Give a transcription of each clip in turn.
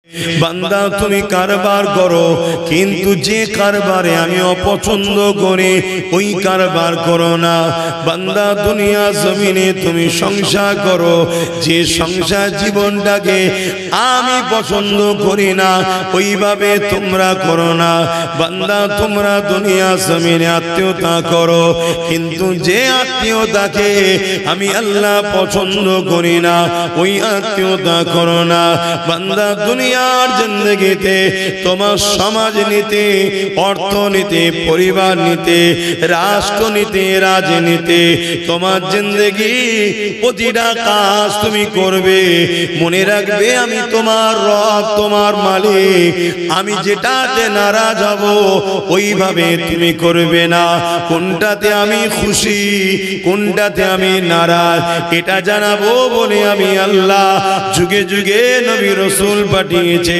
বান্দা তুমি কারবার করো, কিন্তু যে কারবারে আমি অপছন্দ করি ওই কারবার করো না। বান্দা দুনিয়া জমিনে তুমি সংসার করো, যে সংসার জীবনটাকে আমি পছন্দ করি না ওইভাবে তোমরা করো না। বান্দা তোমরা দুনিয়া জমিনে আত্মীয়তা করো, কিন্তু যে আত্মীয়তাকে আমি আল্লাহ পছন্দ করি না ওই আত্মীয়তা করো না। বান্দা দুনিয়ার জিন্দেগিতে তোমার সমাজ নীতি, অর্থনীতি, পরিবার নীতি, রাষ্ট্রনীতি, রাজনীতি, তোমার জিন্দেগি প্রতিটা কাজ তুমি করবে। মনে রাখবে আমি তোমার রব, তোমার মালিক, আমি যেটাতে নারাজ হব ওইভাবে তুমি করবে না। কোনটাতে আমি খুশি, কোনটাতে আমি নারাজ, এটা জানাবো বলে আমি আল্লাহ যুগে যুগে নবী রাসূল পাঠিয়েছে,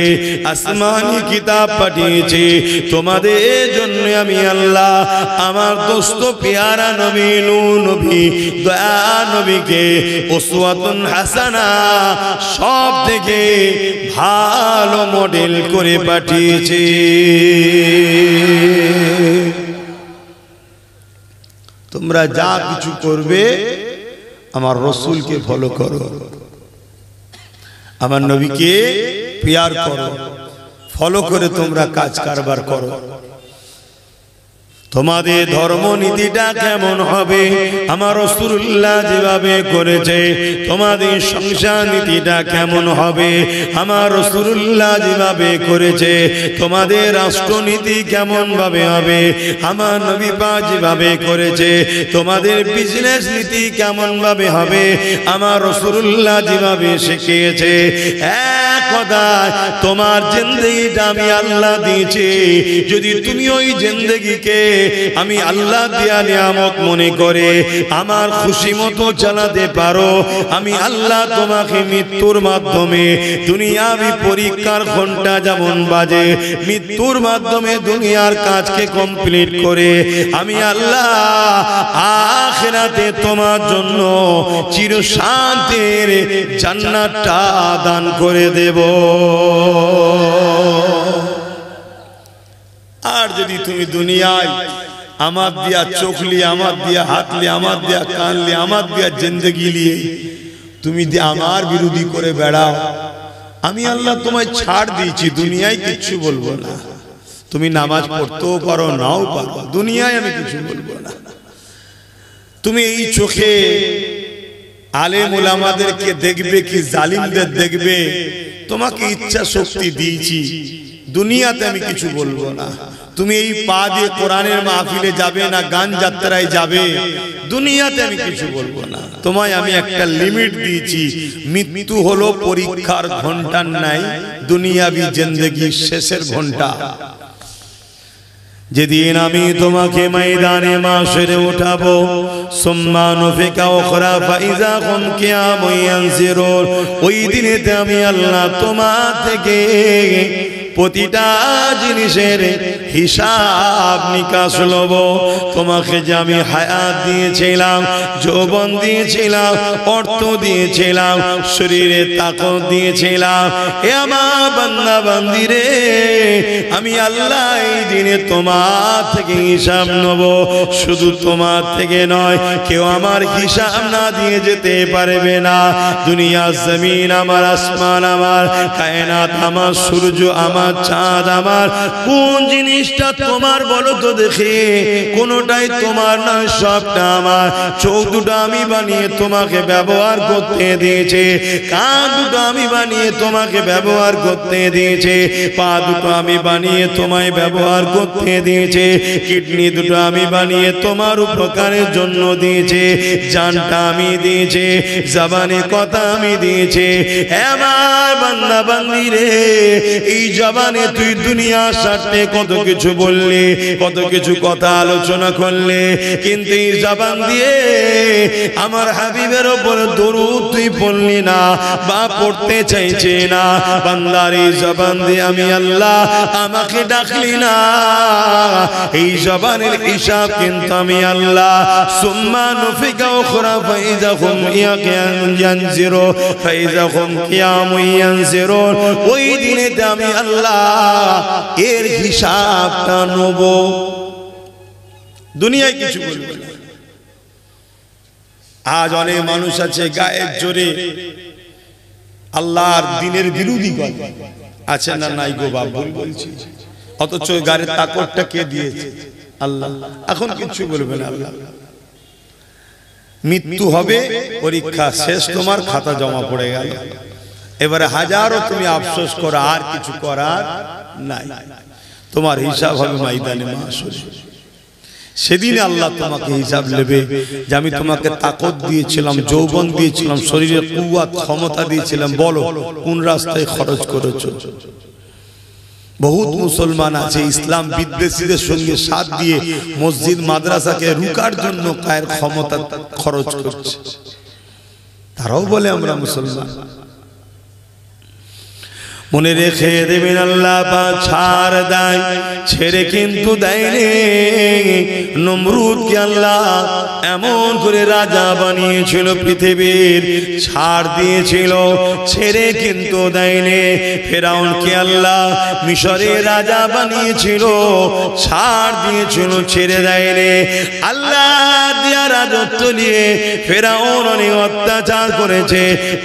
আসমানি কিতাব পাঠিয়েছে। তোমাদের জন্য আমি আল্লাহ আমার দোস্ত পেয়ারা নবী নূহ নবী, দয়া নবীকে উসওয়াতুন হাসানা সব থেকে ভালো মডেল করে পাঠিয়েছে। তোমরা যা কিছু করবে আমার রাসূলকে ফলো করো, আমার নবীকে প্যার করো, ফলো করে তোমরা কাজ কারবার করো। তোমাদের ধর্ম নীতিটা কেমন হবে আমার রাসূলুল্লাহ যেভাবে করেছে, তোমাদের সংসার নীতিটা কেমন হবে আমার রাসূলুল্লাহ যেভাবে করেছে, তোমাদের রাষ্ট্রনীতি কেমন ভাবে হবে আমার নবী পাক যেভাবে করেছে, তোমাদের বিজনেস নীতি কেমন ভাবে হবে আমার রাসূলুল্লাহ যেভাবে শিখিয়েছে। এক কথায় তোমার জিন্দেগিটা আমি আল্লাহ দিয়েছি, যদি তুমি ওই জিন্দেগিকে আমি আল্লাহ দিয়া নিয়ামত মনে করে আমার খুশি মতো চালাতে পারো, আমি আল্লাহ তোমাকে মৃত্যুর মাধ্যমে দুনিয়াবি পরীক্ষার ঘন্টা যেমন বাজে, মৃত্যুর মাধ্যমে দুনিয়ার কাজকে কমপ্লিট করে আমি আল্লাহ আখিরাতে তোমার জন্য চিরশান্তির জান্নাতটা দান করে দেব। আর যদি তুমি দুনিয়ায় আমার দিয়া চোখলি, আমার দিয়া হাতলি, আমার দিয়া কানলি, আমার দিয়া জিন্দেগি নিয়ে তুমি আমার বিরোধী করে বেড়াও, আমি আল্লাহ তোমায় ছাড় দিয়েছি, দুনিয়ায় কিচ্ছু বলবো না। তুমি নামাজ পড়তেও পারো, নাও পারো, দুনিয়ায় আমি কিছু বলবো না। তুমি এই চোখে আলেম ওলামাদেরকে দেখবে কি জালিমদের দেখবে, তোমাকে ইচ্ছা শক্তি দিয়েছি, দুনিয়াতে আমি কিছু বলবো না। তুমি এই পা দিয়ে কোরআনের মাহফিলে যাবে না, গান যাত্রায় যাবে, দুনিয়াতে আমি কিছু বলবো না। তোমায় আমি একটা লিমিট দিয়েছি, মৃত্যু হলো পরীক্ষার ঘন্টার নাই, দুনিয়াবি জিন্দেগির শেষের ঘন্টা। যেদিন আমি তোমাকে ময়দানে মাশরে উঠাবো, সুম্মা নুফিকা উখরা ফাইজা হুম কিয়ামুন ইয়ানজিরুন, ওই দিনেতে আমি আল্লাহ তোমার থেকে প্রতিটা জিনিসের হিসাব নিকাশ লব। তোমাকে যে আমি হায়াত দিয়েছিলাম, যৌবন দিয়েছিলাম, অর্থ দিয়েছিলাম, শরীরে তাকত দিয়েছিলাম, এ আমার বান্দা বান্দিরে আমি আল্লাহ এই দিনে তোমার থেকে হিসাব নেব। শুধু তোমার থেকে নয়, কেউ আমার হিসাব না দিয়ে যেতে পারবে না। দুনিয়া জমিন আমার, আসমান আমার, কায়নাত আমার, সূর্য আমার, চাঁদ আমার, কোন জিনিসটা তোমার বলো তো দেখি? কোনটাই তোমার নয়, সবটা আমার। চোখ দুটো আমি বানিয়ে তোমাকে ব্যবহার করতে দিয়েছে, কান দুটো আমি বানিয়ে তোমাকে ব্যবহার করতে দিয়েছে, পা দুটো আমি বানিয়ে তোমায় ব্যবহার করতে দিয়েছে, কিডনি দুটো আমি বানিয়ে তোমার উপকারের জন্য দিয়েছে, জানটা আমি দিয়েছে, জবানে কথা আমি দিয়েছে। আমার বান্দা বান্দি রে, এই জবানে তুই দুনিয়ার স্বার্থে কত কিছু বললি, কত কিছু কথা আলোচনা করলে, কিন্তু এই জবান দিয়ে আমার হাবিবের উপর দরুদ তুই পড়লি না বা পড়তে চাইছে না। বান্দার এই জবান দিয়ে আমি আল্লাহ আমাকে ডাকলি না, এই জবানের হিসাব কিন্তু আমি আল্লাহ সুম্মা নুফিকা উখরা ফাইযা হুম ইয়ানজিরু ফাইযা হুম কিয়ামুন ইয়ানজিরুন, ওই দিনেতে আমি আল্লাহ এর হিসাবটা নেব। দুনিয়ায় কিছু বলবে না। আজ অনেক মানুষ আছে গায়ের জোরে আল্লাহর দিনের বিরোধী কথা আছে না নাই গো বাবা বলছি, অথচ গাড়ির তাকতটা কে দিয়েছে? আল্লাহ। এখন কিছু বলবে না আল্লাহ। মৃত্যু হবে, পরীক্ষা শেষ, তোমার খাতা জমা পড়ে গেল, এবারে হাজারো তুমি আফসোস করো, আর কিছু করার নাই। তোমার হিসাব হবে ময়দানে মাহশরে। সেদিন আল্লাহ তোমাকে হিসাব নেবে যে আমি তোমাকে তাকত দিয়েছিলাম, যৌবন দিয়েছিলাম, শরীরে কুওয়াত ক্ষমতা দিয়েছিলাম, বলো কোন রাস্তায় খরচ করেছো? বহুত মুসলমান আছে ইসলাম বিদ্বেষীদের সঙ্গে সাথ দিয়ে মসজিদ মাদ্রাসাকে রুকার জন্য কায়ের ক্ষমতা খরচ করছে। তারাও বলে আমরা মুসলমান। মনে রেখে দেবেন আল্লাহ পাক ছাড় দেয়, ছেড়ে কিন্তু দেয়নি। নমরুদকে আল্লাহ এমন করে রাজা বানিয়েছিল পৃথিবীর, ছাড় দিয়েছিল, ছেড়ে কিন্তু দেয়নি। ফেরাউনকে আল্লাহ মিশরের রাজা বানিয়েছিল, ছাড় দিয়েছিল, ছেড়ে দেয়নি। আল্লাহ দিয়া রাজত্ব নিয়ে ফেরাউন অনেক অত্যাচার করেছে,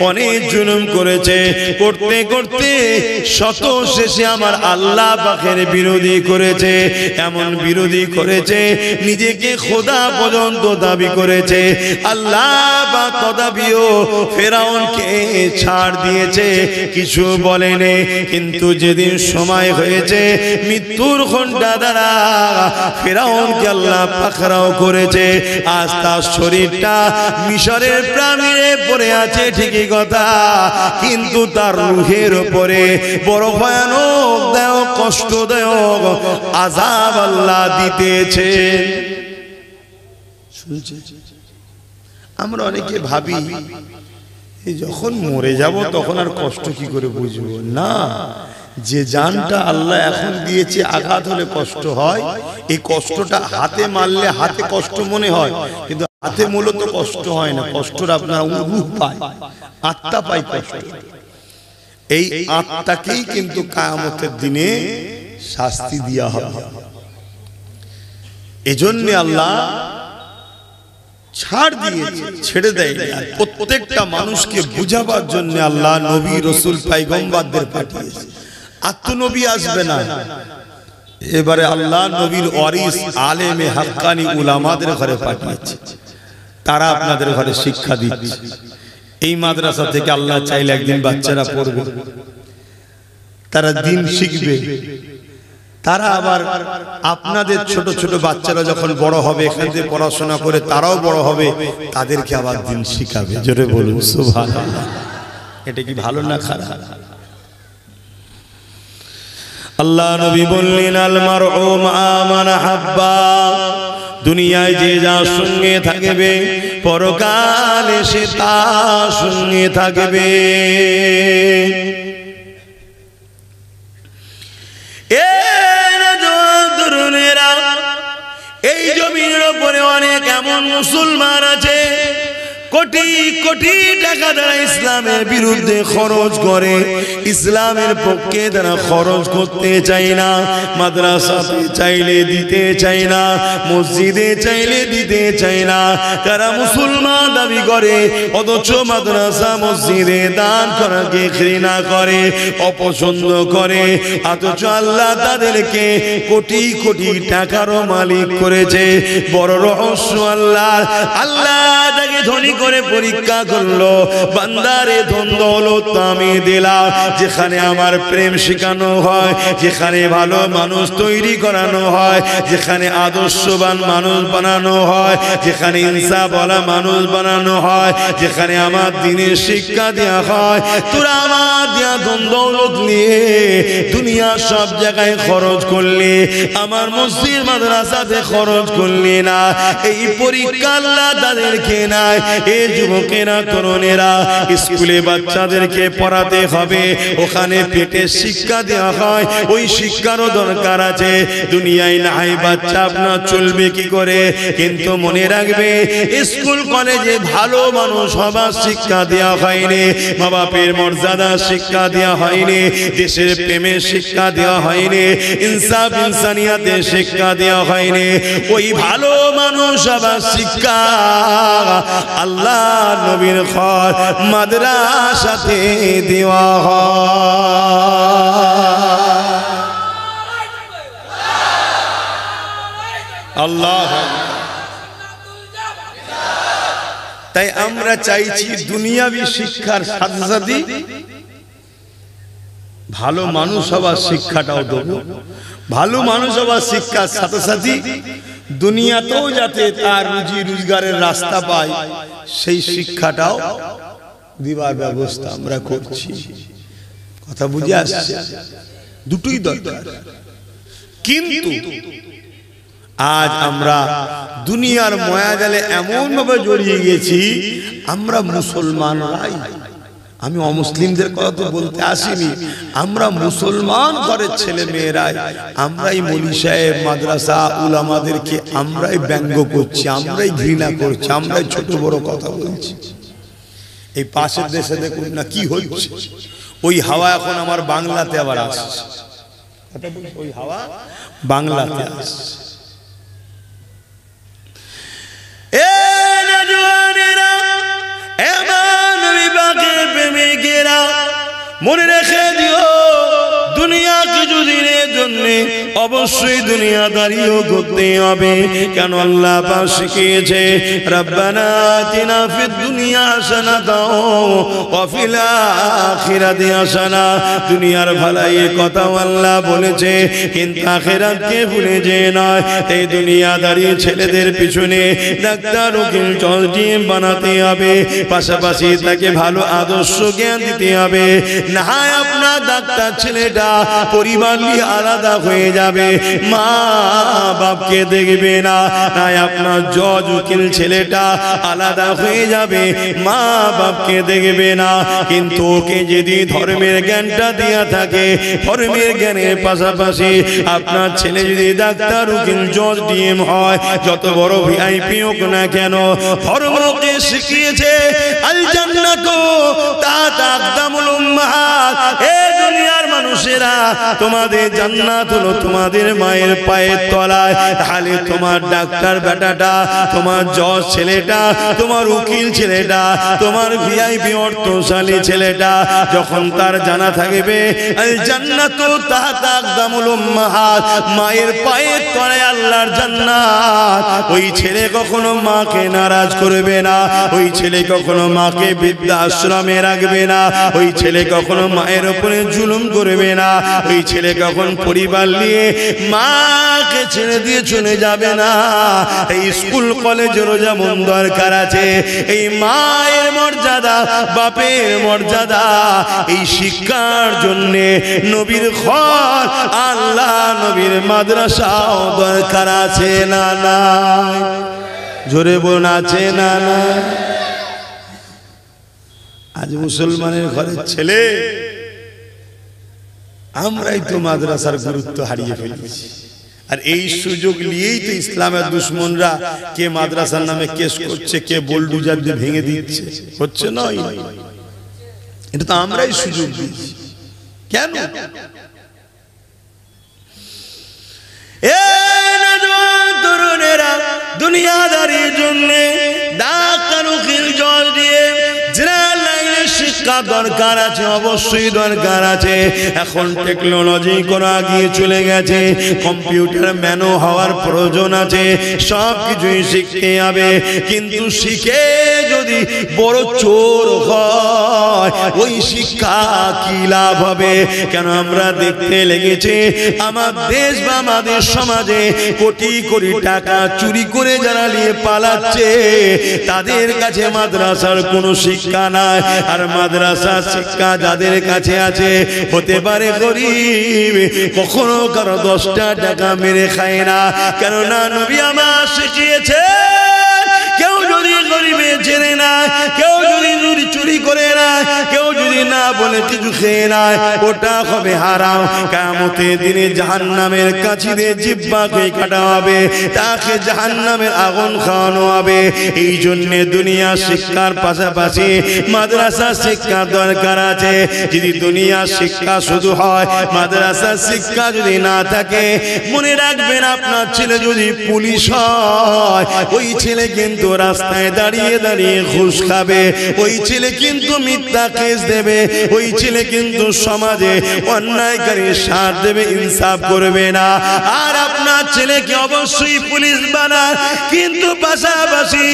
অনেক জুলুম করেছে, করতে করতে শত শেষে আমার আল্লাহ পাকের বিরোধী করেছে। এমন বিরোধী করেছে নিজেকে খোদা পর্যন্ত দাবি করেছে। আল্লাহ পাক তথাপিও ফেরাউনকে ছাড় দিয়েছে, কিছু বলেনি। কিন্তু যেদিন সময় হয়েছে মৃত্যুর ঘণ্টা দ্বারা ফেরাউনকে আল্লাহ পাকড়াও করেছে। আজ তার শরীরটা মিশরের প্রাণীরে পড়ে আছে ঠিকই কথা, কিন্তু তার রূহের উপরে বড় ভয়ানক দায়ক কষ্টদায়ক আযাব আল্লাহ দিতেছে। আমরা অনেকে ভাবি যখন মরে যাব তখন আর কষ্ট কি করে বুঝবো না। যে জানটা আল্লাহ এখন দিয়েছে, আঘাত হলে কষ্ট হয়, এই কষ্টটা হাতে মারলে হাতে কষ্ট মনে হয়, কিন্তু হাতে মূলত কষ্ট হয় না। কষ্টটা আপনার রূহ পায়, আত্মা পায় কষ্ট। এই আত্মাকেই কিন্তু কিয়ামতের দিনে শাস্তি দেওয়া হবে। এজন্য আল্লাহ ছাড় দিয়েছে, ছেড়ে দেয়নি। প্রত্যেকটা মানুষকে বুঝাবার জন্য আল্লাহ নবী রাসূল পয়গম্বরদের পাঠিয়েছে। আত্মনবী আসবে না, এবারে আল্লাহ নবীর ওয়ারিস আলেমে হাক্কানি উলামাদের ঘরে পাঠিয়েছে। তারা আপনাদের ঘরে শিক্ষা দিচ্ছে। এই মাদ্রাসা থেকে আল্লাহ চাইলে একদিন বাচ্চারা পড়বে, তারা দিন শিখবে। তারা আবার আপনাদের ছোট ছোট বাচ্চারা যখন বড় হবে, এখান থেকে পড়াশোনা করে তারাও বড় হবে, তাদেরকে আবার দিন শিখাবে। জোরে বলুন সুবহানাল্লাহ। এটা কি ভালো না খারাপ? আল্লাহ নবী বললেন আল মারউ মা মান হাব্বা, দুনিয়ায় যে যার সঙ্গে থাকবে পরকালে সে তার সঙ্গে থাকবে। এই জমিনের উপরে অনেক এমন মুসলমান আছে কোটি কোটি টাকা তারা ইসলামের বিরুদ্ধে খরচ করে, ইসলামের পক্ষে তারা খরচ করতে চায় না। মাদ্রাসাতে চাইলে দিতে চায় না, মসজিদে চাইলে দিতে চায় না। তারা মুসলমান দাবি করে, অথচ মাদ্রাসা মসজিদে দান করাকে ঘৃণা করে, অপছন্দ করে। অথচ আল্লাহ তাদেরকে কোটি কোটি টাকারও মালিক করেছে। বড় রহস্য আল্লাহ তাকে ধনী করে পরীক্ষা করলো, বান্দারে ধন দৌলত আমি দিলাম, যেখানে আমার প্রেম শেখানো হয়, যেখানে ভালো মানুষ তৈরি করানো হয়, যেখানে আদর্শবান মানুষ বানানো হয়, যেখানে ইনসাফওয়ালা মানুষ বানানো হয়, যেখানে আমার দ্বীনের শিক্ষা দেওয়া হয়, তোরা আমার দেয়া ধন দৌলত নিয়ে দুনিয়া দুনিয়া সব জায়গায় খরচ করলে আমার মসজিদ মাদ্রাসাতে খরচ করলে না। এই পরীক্ষা আল্লাহ তাদেরকে নাই। এই যুবকেরা তরুণেরা স্কুলে বাচ্চাদেরকে পড়াতে হবে, ওখানে পেটে শিক্ষা দেওয়া হয়, ওই শিক্ষারও দরকার আছে। দুনিয়ায় নাই বাচ্চা আপনার চলবে কি করে? কিন্তু মনে রাখবে স্কুল কলেজে ভালো মানুষ হবার শিক্ষা দেওয়া হয়নি, মা বাপের মর্যাদা শিক্ষা দেওয়া হয়নি, দেশের প্রেমের শিক্ষা দেওয়া হয়নি, ইনসাফ ইনসানিয়াতের শিক্ষা দেওয়া হয়নি। ওই ভালো মানুষ হবার শিক্ষা আল্লাহ নবীর ঘর মাদ্রাসাতে দেওয়া হয়। আল্লাহ, তাই আমরা চাইছি দুনিয়াবি শিক্ষার সাথে সাথে ভালো মানুষ হবার শিক্ষাটাও দেব। ভালো মানুষ হবার শিক্ষার সাথে সাথে দুনিয়াতেও যাতে তার রুজি রোজগারের রাস্তা পায় সেই শিক্ষাটাও দিবার ব্যবস্থা আমরা করছি। কথা বুঝে আসছে? দুটোই দরকার। কিন্তু আজ আমরা দুনিয়ার মায়াজালে এমন ভাবে জড়িয়ে গেছি, আমরা মুসলমানরাই, আমি অমুসলিমদের কথা তো বলতে আসিনি, আমরা মুসলমান ঘরের ছেলে মেয়েরাই আমরাই মৌলী সাহেব মাদ্রাসা উলামাদেরকে আমরাই ব্যঙ্গ করছি, আমরাই ঘৃণা করছি, আমরাই ছোট বড় কথা বলছি। এই পাশের দেশে দেখুন না কি হচ্ছে, ওই হাওয়া এখন আমার বাংলাতে আবার আসছে। ওই হাওয়া বাংলাতে আসছে। মনে রেখে দিও দুনিয়া কিছুদিনের জন্য অবশ্যই দুনিয়াদারিও করতে হবে। কেন আল্লাহ পাক শিখিয়েছে রব্বানা আতিনা ফিদ দুনিয়া হাসানাতাও ওয়া ফিল আখিরাতি হাসানা। দুনিয়ার ভালাইয়ের কথাও আল্লাহ বলেছে, কিন্তু আখিরাতকে ভুলে যেও না। এই দুনিয়াদারি ছেলেদের পিছনে ডাক্তার উকিল জজ বানাতে হবে, পাশাপাশি তাকে ভালো আদর্শ জ্ঞান দিতে হবে। না হয় আপনার ডাক্তার ছেলেটা পরিবার নিয়ে আলাদা হয়ে যাবে, মা বাপকে দেখবে না। তাই আপনার জজ উকিল ছেলেটা আলাদা হয়ে যাবে, মা বাপকে দেখবে না। কিন্তু ওকে যদি ধর্মের জ্ঞানটা দেয়া থাকে, ধর্মের জ্ঞানের পাশাপাশি আপনার ছেলে যদি ডাক্তার উকিল জজ ডিএম হয়, যত বড় ভিআইপি হোক না কেন, ধর্মকে শিখিয়েছে আল জান্নাতু তাহতা আকদামুল উম্মাহাত। এই দুনিয়ার মানুষেরা তোমাদের জান্নাত হলো তোমাদের মায়ের পায়ের তলায়। তাহলে তোমার ডাক্তার বেটাটা, তোমার জজ ছেলেটা, তোমার উকিল ছেলেটা, তোমার ভিআইপি অর্থশালী ছেলেটা যখন তার জানা থাকবে আল জান্নাতু তাহতা আকদামুল উম্মাহাত, মায়ের পায়ের তলায় আল্লাহর জান্নাত, ওই ছেলে কখনো মাকে নারাজ করবে না, ওই ছেলে কখনো মাকে বৃদ্ধাশ্রমে রাখবে না, ওই ছেলে কখনো মায়ের উপরে জুলুম করবে না, ওই ছেলে কখন পরিবার নিয়ে মাকে ছেড়ে দিয়ে চলে যাবে না। এই স্কুল কলেজেরও যেমন দরকার আছে, এই মায়ের মর্যাদা বাপের মর্যাদা এই শিক্ষার জন্য নবীর ঘর আল্লাহ নবীর মাদ্রাসাও দরকার আছে না নাই? জোরে বলুন আছে না না? আজ মুসলমানের ঘরের ছেলে আমরাই তো মাদ্রাসার গুরুত্ব হারিয়ে ফেলেছি। আর এই সুযোগ নিয়েই তো ইসলামের দুশ্মনরা কে মাদ্রাসার নামে কেস করছে, কে বোলডুজার দিয়ে ভেঙে দিচ্ছে, হচ্ছে নয়? এটা তো আমরাই সুযোগ দিচ্ছি। কেন? তরুণেরা দুনিয়াদারির জন্য ডাক্তার উকিল জজ দিয়ে শিক্ষা দরকার আছে, অবশ্যই দরকার আছে। এখন টেকনোলজি করে আগিয়ে চলে গেছে, কম্পিউটার ম্যানও হওয়ার প্রয়োজন আছে, সব কিছুই শিখতে হবে। কিন্তু শিখে যদি যদি বড় চোর হয় ওই শিক্ষা কি লাভ হবে? কেন আমরা দেখতে লেগেছে আমার দেশ বা আমাদের সমাজে কোটি কোটি টাকা চুরি করে যারা নিয়ে পালাচ্ছে তাদের কাছে মাদ্রাসার কোনো শিক্ষা নাই। আর মাদ্রাসার শিক্ষা যাদের কাছে আছে হতে পারে গরিব, কখনো কারো 10টা টাকা মেরে খায় না। কেননা নবী আমার শিখিয়েছে কেউ যদি গরিবে জেনে না, কেউ যদি চুরি করে না, কেউ যদি না বলে কিছু খেয়ে নেয় ওটা হবে হারাম। কিয়ামতের দিনে জাহান্নামের কাছিতে জিহ্বাকে কাটা হবে, তাকে জাহান্নামের আগুন খাওয়ানো হবে। এই জন্য দুনিয়া শিক্ষার পাশাপাশি মাদ্রাসা শিক্ষার দরকার আছে। যদি দুনিয়া শিক্ষা শুধু হয়, মাদ্রাসা শিক্ষা যদি না থাকে, মনে রাখবেন আপনার ছেলে যদি পুলিশ হয় ওই ছেলে কিন্তু রাস্তায় দাঁড়িয়ে দাঁড়িয়ে ঘুষ খাবে, ওই ছেলে কিন্তু মিথ্যা কেস দেবে, ওই ছেলে কিন্তু সমাজে অন্যায়কারীর সাথ দেবে, ইনসাফ করবে না। আর আপনার ছেলেকে অবশ্যই পুলিশ বানান, কিন্তু পাশাপাশি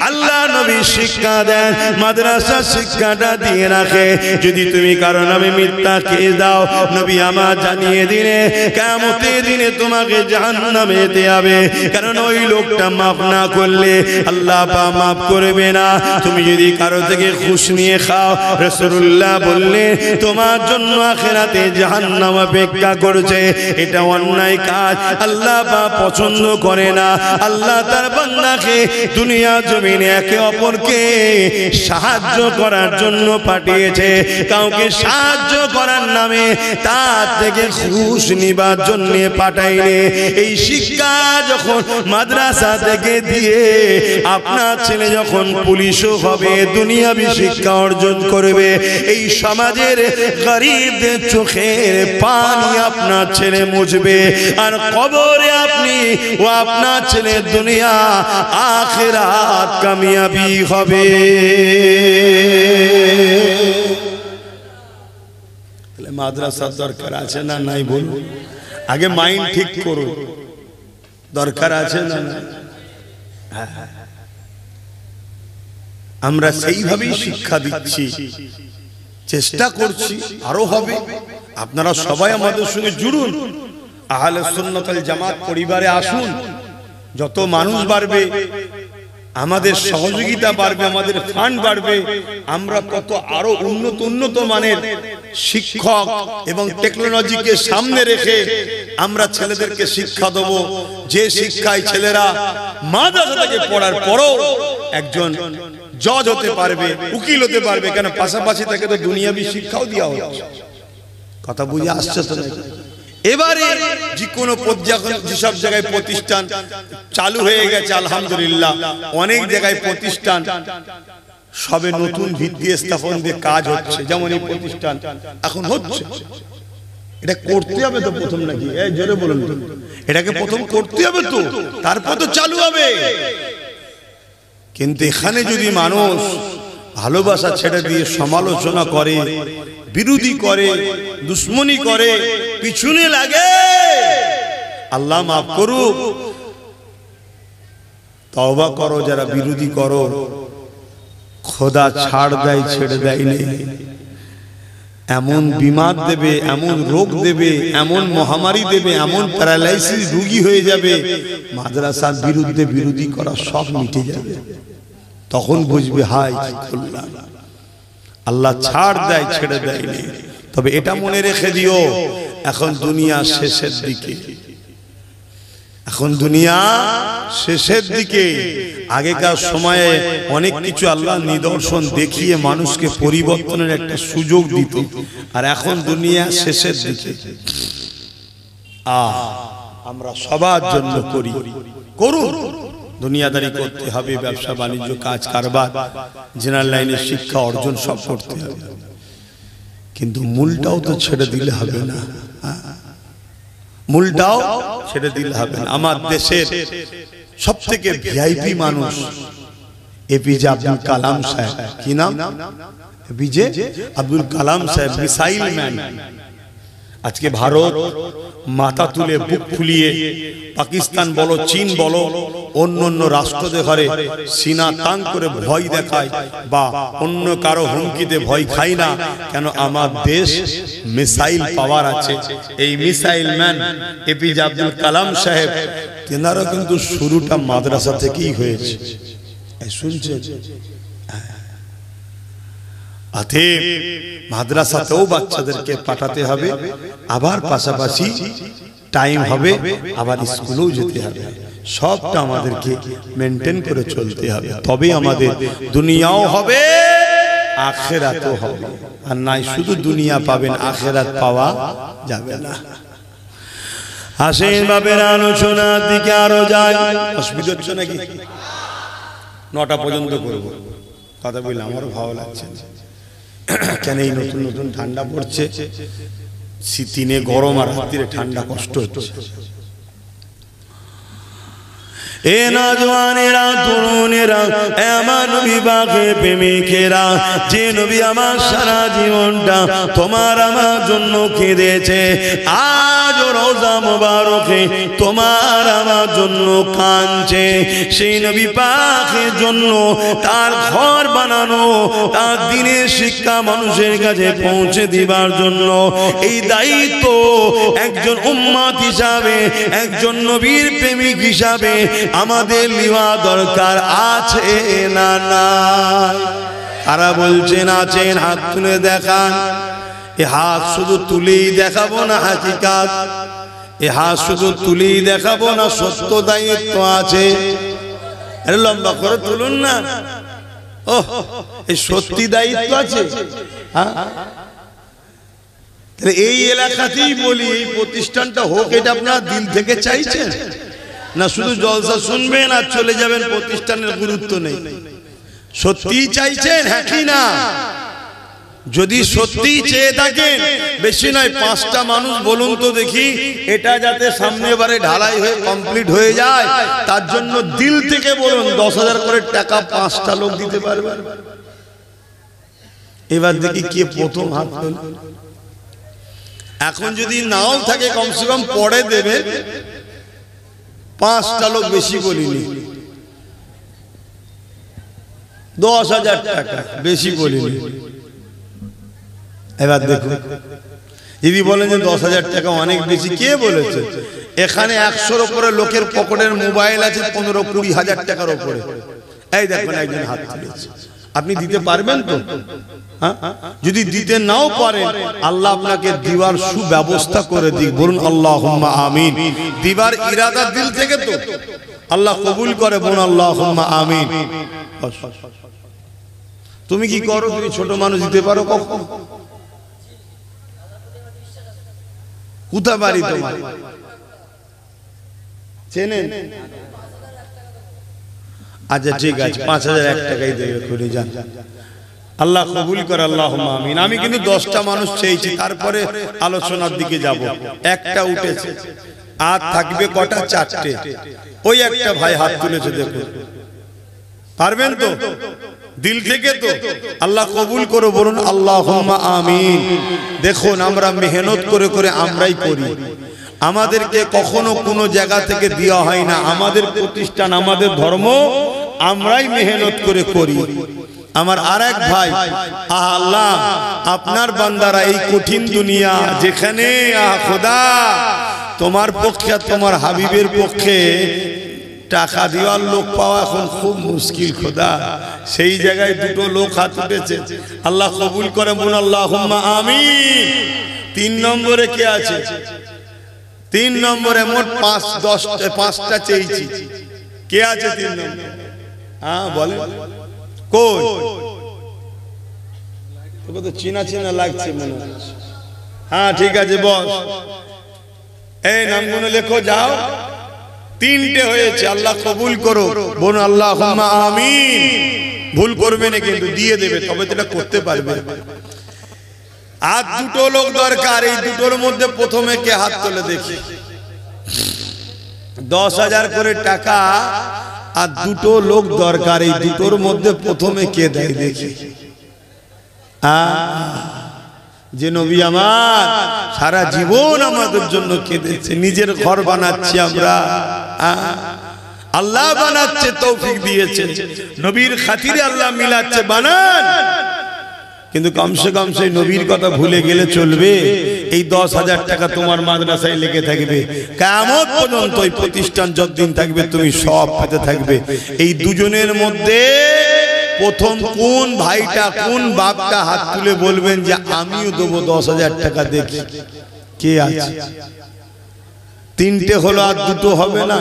আল্লাহ নবী শিক্ষা দেন, মাদ্রাসা শিক্ষাটা দিয়ে রাখে। যদি তুমি কারো নামে মিথ্যা কেস দাও, নবী আমার জানিয়ে দিলে কিয়ামতের দিনে তোমাকে জাহান্নামে যেতে হবে। কারণ ওই লোকটা মাফ না করলে আল্লাহ মাফ করবে না। তুমি যদি কারো থেকে ঘুষ নিয়ে খাও, রাসূলুল্লাহ বললেন তোমার জন্য আখিরাতে জাহান্নাম অপেক্ষা করছে। এটা অন্যায় কাজ, আল্লাহ পছন্দ করে না। আল্লাহ তার বান্দাকে দুনিয়া জমিনে একে অপরকে সাহায্য করার জন্য পাঠিয়েছে, কাউকে সাহায্য করার নামে তার থেকে ঘুষ নিবার জন্য পাঠাইলে। এই শিক্ষা যখন মাদ্রাসা থেকে দিয়ে আপনার ছেলে যখন পুলিশও হবে, দুনিয়াবি শিক্ষা অর্জন করবে, এই সমাজের গরিবদের চোখের পানি আপনার ছেলে মুছবে। আর কবরে আপনি ও আপনার ছেলে দুনিয়া আখিরাত কামিয়াবি হবে। তাহলে মাদ্রাসার দরকার আছে না নাই বলুন? আগে মাইন্ড ঠিক করুন, দরকার আছে না? আমরা সেইভাবেই শিক্ষা দিচ্ছি, চেষ্টা করছি, আরো হবে। আপনারা সবাই আমাদের সঙ্গে জুড়ুন, আহলে সুন্নাত ওয়াল জামাত পরিবারে আসুন। যত মানুষ বাড়বে আমাদের সহযোগিতা বাড়বে, আমাদের ফান্ড বাড়বে, আমরা কত আরো উন্নত মানের শিক্ষক এবং টেকনোলজিকে সামনে রেখে আমরা ছেলেদেরকে শিক্ষা দেব, যে শিক্ষায় ছেলেরা মাদ্রাসা থেকে পড়ার পরও একজন জজ হতে পারবে, উকিল হতে পারবে। কেন? পাশাপাশি তাকে তো দুনিয়াবি শিক্ষাও দেওয়া হচ্ছে। কথা বুঝে আসছে তো? এবারে যে কোনো যেসব জায়গায় প্রতিষ্ঠান চালু হয়ে গেছে আলহামদুলিল্লাহ, অনেক জায়গায় প্রতিষ্ঠান সবে নতুন ভিত্তি স্থাপন দিয়ে কাজ হচ্ছে। যেমন এই প্রতিষ্ঠান এখন হচ্ছে, এটা করতে হবে তো প্রথম, নাকি? এই জোরে বলুন, এটাকে প্রথম করতে হবে তো, তারপর তো চালু হবে। কিন্তু এখানে যদি মানুষ ভালোবাসা ছেড়ে দিয়ে সমালোচনা করে, বিরোধী করে, দুশ্মনী করে, পিছনে লাগে, আল্লাহ মাফ করুক, তওবা করো যারা বিরোধী করো, খোদা ছাড় দেয়, ছেড়ে দেয় নেই। এমন বিমার দেবে, এমন রোগ দেবে, এমন মহামারী দেবে, এমন প্যারালাইসিস রোগী হয়ে যাবে, মাদ্রাসার বিরুদ্ধে বিরোধী করা সব মিটে যাবে। তখন বুঝবে হায় কি করলাম। আল্লাহ ছাড় দেয়, ছেড়ে দেয় নেই। তবে এটা মনে রেখে দিও, এখন দুনিয়া শেষের দিকে, এখন দুনিয়া শেষের দিকে। আগেকার সময়ে অনেক কিছু আল্লাহ নিদর্শন দেখিয়ে মানুষকে পরিবর্তনের একটা সুযোগ দিত, আর এখন দুনিয়া শেষের দিকে। আমরা সবার জন্য করি, করুন, দুনিয়াদারি করতে হবে, ব্যবসা বাণিজ্য, কাজ কারবার, জেনারেল লাইনের শিক্ষা অর্জন সব করতে হবে, কিন্তু মূলটাও তো ছেড়ে দিলে হবে না। মূলটাও ছেড়ে দিলে হবে না। আমার দেশের সব থেকে ভিআইপি মানুষ এপিজে আব্দুল কালাম সাহেব, কি নাম? এপিজে আব্দুল কালাম সাহেব, মিসাইল ম্যান। আজকে ভারত মাথা তুলে বুক ফুলিয়ে পাকিস্তান বলো চীন বলো অন্য অন্য রাষ্ট্রদের ঘরে সিনা তাং করে ভয় দেখায় বা অন্য কারো হুমকিতে ভয় খায় না কেন? আমার দেশ মিসাইল পাওয়ার আছে। এই missile man APJ Abdul Kalam সাহেব, তেনারা কিন্তু শুরুটা মাদ্রাসা থেকেই হয়েছে। শুনছেন? অতএব মাদ্রাসাতেও বাচ্চাদেরকে পাঠাতে হবে, আবার পাশাপাশি টাইম হবে, আবার স্কুলেও যেতে হবে। সবটা আমাদেরকে মেনটেন করে চলতে হবে, তবে আমাদের দুনিয়াও হবে আখিরাতও হবে। আর নাই শুধু দুনিয়া পাবেন, আখিরাত পাওয়া যাবে না। আসেন বাবের আলোচনার দিকে আরো যায়। অসুবিধা হচ্ছে নাকি? 9টা পর্যন্ত করবো, কথা বললে আমারও ভালো লাগছে। কেন এই নতুন নতুন ঠান্ডা পড়ছে, শীতিনে গরম আর রাত্রিরে ঠান্ডা, কষ্ট হচ্ছে। এ নওজওয়ানেরা, তরুণেরা, আমার নবী পাকের প্রেমিকেরা, যে নবী আমার সারা জীবনটা তোমার আমার জন্য কেঁদেছে, আজ রওজা মুবারকে তোমার আমার জন্য কাঁদছে। সেই নবী পাকের জন্য তার ঘর বানানো, তার দ্বীনের শিক্ষা মানুষের কাছে পৌঁছে দিবার জন্য এই দায়িত্ব একজন উম্মত হিসাবে, একজন নবীর প্রেমিক হিসাবে আমাদের লিওয়া দরকার আছে না নাই? কারা বলছেন আছেন? হাত তুলে দেখান। এ হাত শুধু তুলেই দেখাবো না হাকিকাত, এ হাত শুধু তুলেই দেখাবো না, সত্য দায়িত্ব আছে। আরে লম্বা করে তুলুন না। ও এই সত্যি দায়িত্ব আছে। হ্যাঁ, এই এলাকাতেই বলি, এই প্রতিষ্ঠানটা হোক, এটা আপনারা দিল থেকে চাইছেন না? শুধু জলসা শুনবেন আর চলে যাবেন, প্রতিষ্ঠানের গুরুত্ব নেই। সত্যি চাইছেন? হ্যাঁ কি না? যদি সত্যি চেয়ে থাকেন, বেশি নয় 5টা মানুষ বলুন তো দেখি, এটা যাতে সামনে বারে ঢালাই হয়ে কমপ্লিট হয়ে যায়, তার জন্য দিল থেকে বলুন 10,000 করে টাকা 5টা লোক দিতে পারবে। এবার দেখি কে প্রথম হাত তোলে। এখন যদি নাও থাকে, কমসে কম পরে দেবে। 5টা লোক, বেশি বলিনি, 10,000 টাকা, বেশি বলিনি। এবার দেখুন, যদি বলেন যে 10,000 টাকা অনেক বেশি, কে বলেছে? এখানে 100-র উপরে লোকের পকেটের মোবাইল আছে 15-20 হাজার টাকার উপরে। এই দেখুন একজন হাত তুলেছে। আপনি দিতে পারবেন তো? হ্যাঁ, যদি দিতে নাও পারেন, আল্লাহ আপনাকে দিবার সুব্যবস্থা করে দিক। বলুন আল্লাহুম্মা আমিন। দিবার ইরাদা দিল থেকে তো আল্লাহ কবুল করে, বলুন আল্লাহুম্মা আমিন। তুমি কি করো? তুমি ছোট মানুষ, দিতে পারো কখন? কোথা বাড়ি তোমার? চেনেন? আচ্ছা ঠিক আছে, 5,001 টাকাই দেবে, করে যান। আল্লাহ কবুল করে, আল্লাহুম্মা আমিন। আমি কিন্তু 10টা মানুষ চেয়েছি, তারপরে আলোচনার দিকে যাব। একটা উঠেছে, আর থাকবে কটা? 4টে। ওই একটা ভাই হাত তুলেছে, দেখুন। পারবেন তো? দিল থেকে তো? আল্লাহ কবুল করো, বলুন আল্লাহুম্মা আমিন। দেখুন, আমরা মেহনত করে করে আমরাই করি, আমাদেরকে কখনো কোনো জায়গা থেকে দেওয়া হয় না। আমাদের প্রতিষ্ঠান, আমাদের ধর্ম, আমরাই মেহনত করে করি। আমার আরেক ভাই, আল্লাহ আপনার বান্দারা এই কঠিন দুনিয়া, যেখানে খোদা তোমার পক্ষে, তোমার হাবিবের পক্ষে টাকা দেওয়ার লোক পাওয়া এখন খুব মুশকিল খোদা, সেই জায়গায় 2টো লোক হাত উঠেছে। আল্লাহ কবুল করে, বলুন আল্লাহুম্মা আমিন। 3 নম্বরে কে আছে? 3 নম্বরে মোট 5টা চেয়েছি। কে আছে 3 নম্বরে? হ্যাঁ বলেন, কই? তোকে তো চেনা চেনা লাগছে মনে হচ্ছে। হ্যাঁ ঠিক আছে, বস। এই নামগুলো লেখো, যাও। 3টে হয়েছে, আল্লাহ কবুল করো, বলুন আল্লাহুম্মা আমিন। ভুল করবে না কিন্তু, দিয়ে দেবে, তবে তো এটা করতে পারবে। আর 2টো লোক দরকার। এই 2টোর মধ্যে প্রথমে কে হাত তোলে দেখি? 10,000 করে টাকা আর 2টো লোক দরকার। এই 2টোর মধ্যে প্রথমে কে দেয় দেখি? যে নবী আমার সারা জীবন আমাদের জন্য কেঁদেছে, নিজের ঘর বানাচ্ছি আমরা, আল্লাহ বানাচ্ছে, তৌফিক দিয়েছে, নবীর খাতিরে আল্লাহ মিলাচ্ছে, বানান। কিন্তু কমসে কম সেই নবীর কথা ভুলে গেলে চলবে? এই 10,000 টাকা তোমার মাদ্রাসায় লেগে থাকবে, কিয়ামত পর্যন্ত এই প্রতিষ্ঠান যতদিন থাকবে তুমি সব পেতে থাকবে। এই দুজনের মধ্যে প্রথম কোন ভাইটা, কোন বাপটা হাত তুলে বলবেন যে আমিও দেবো 10,000 টাকা? দেখি কে আছে। তিনটে হলো, আর দুটো হবে না?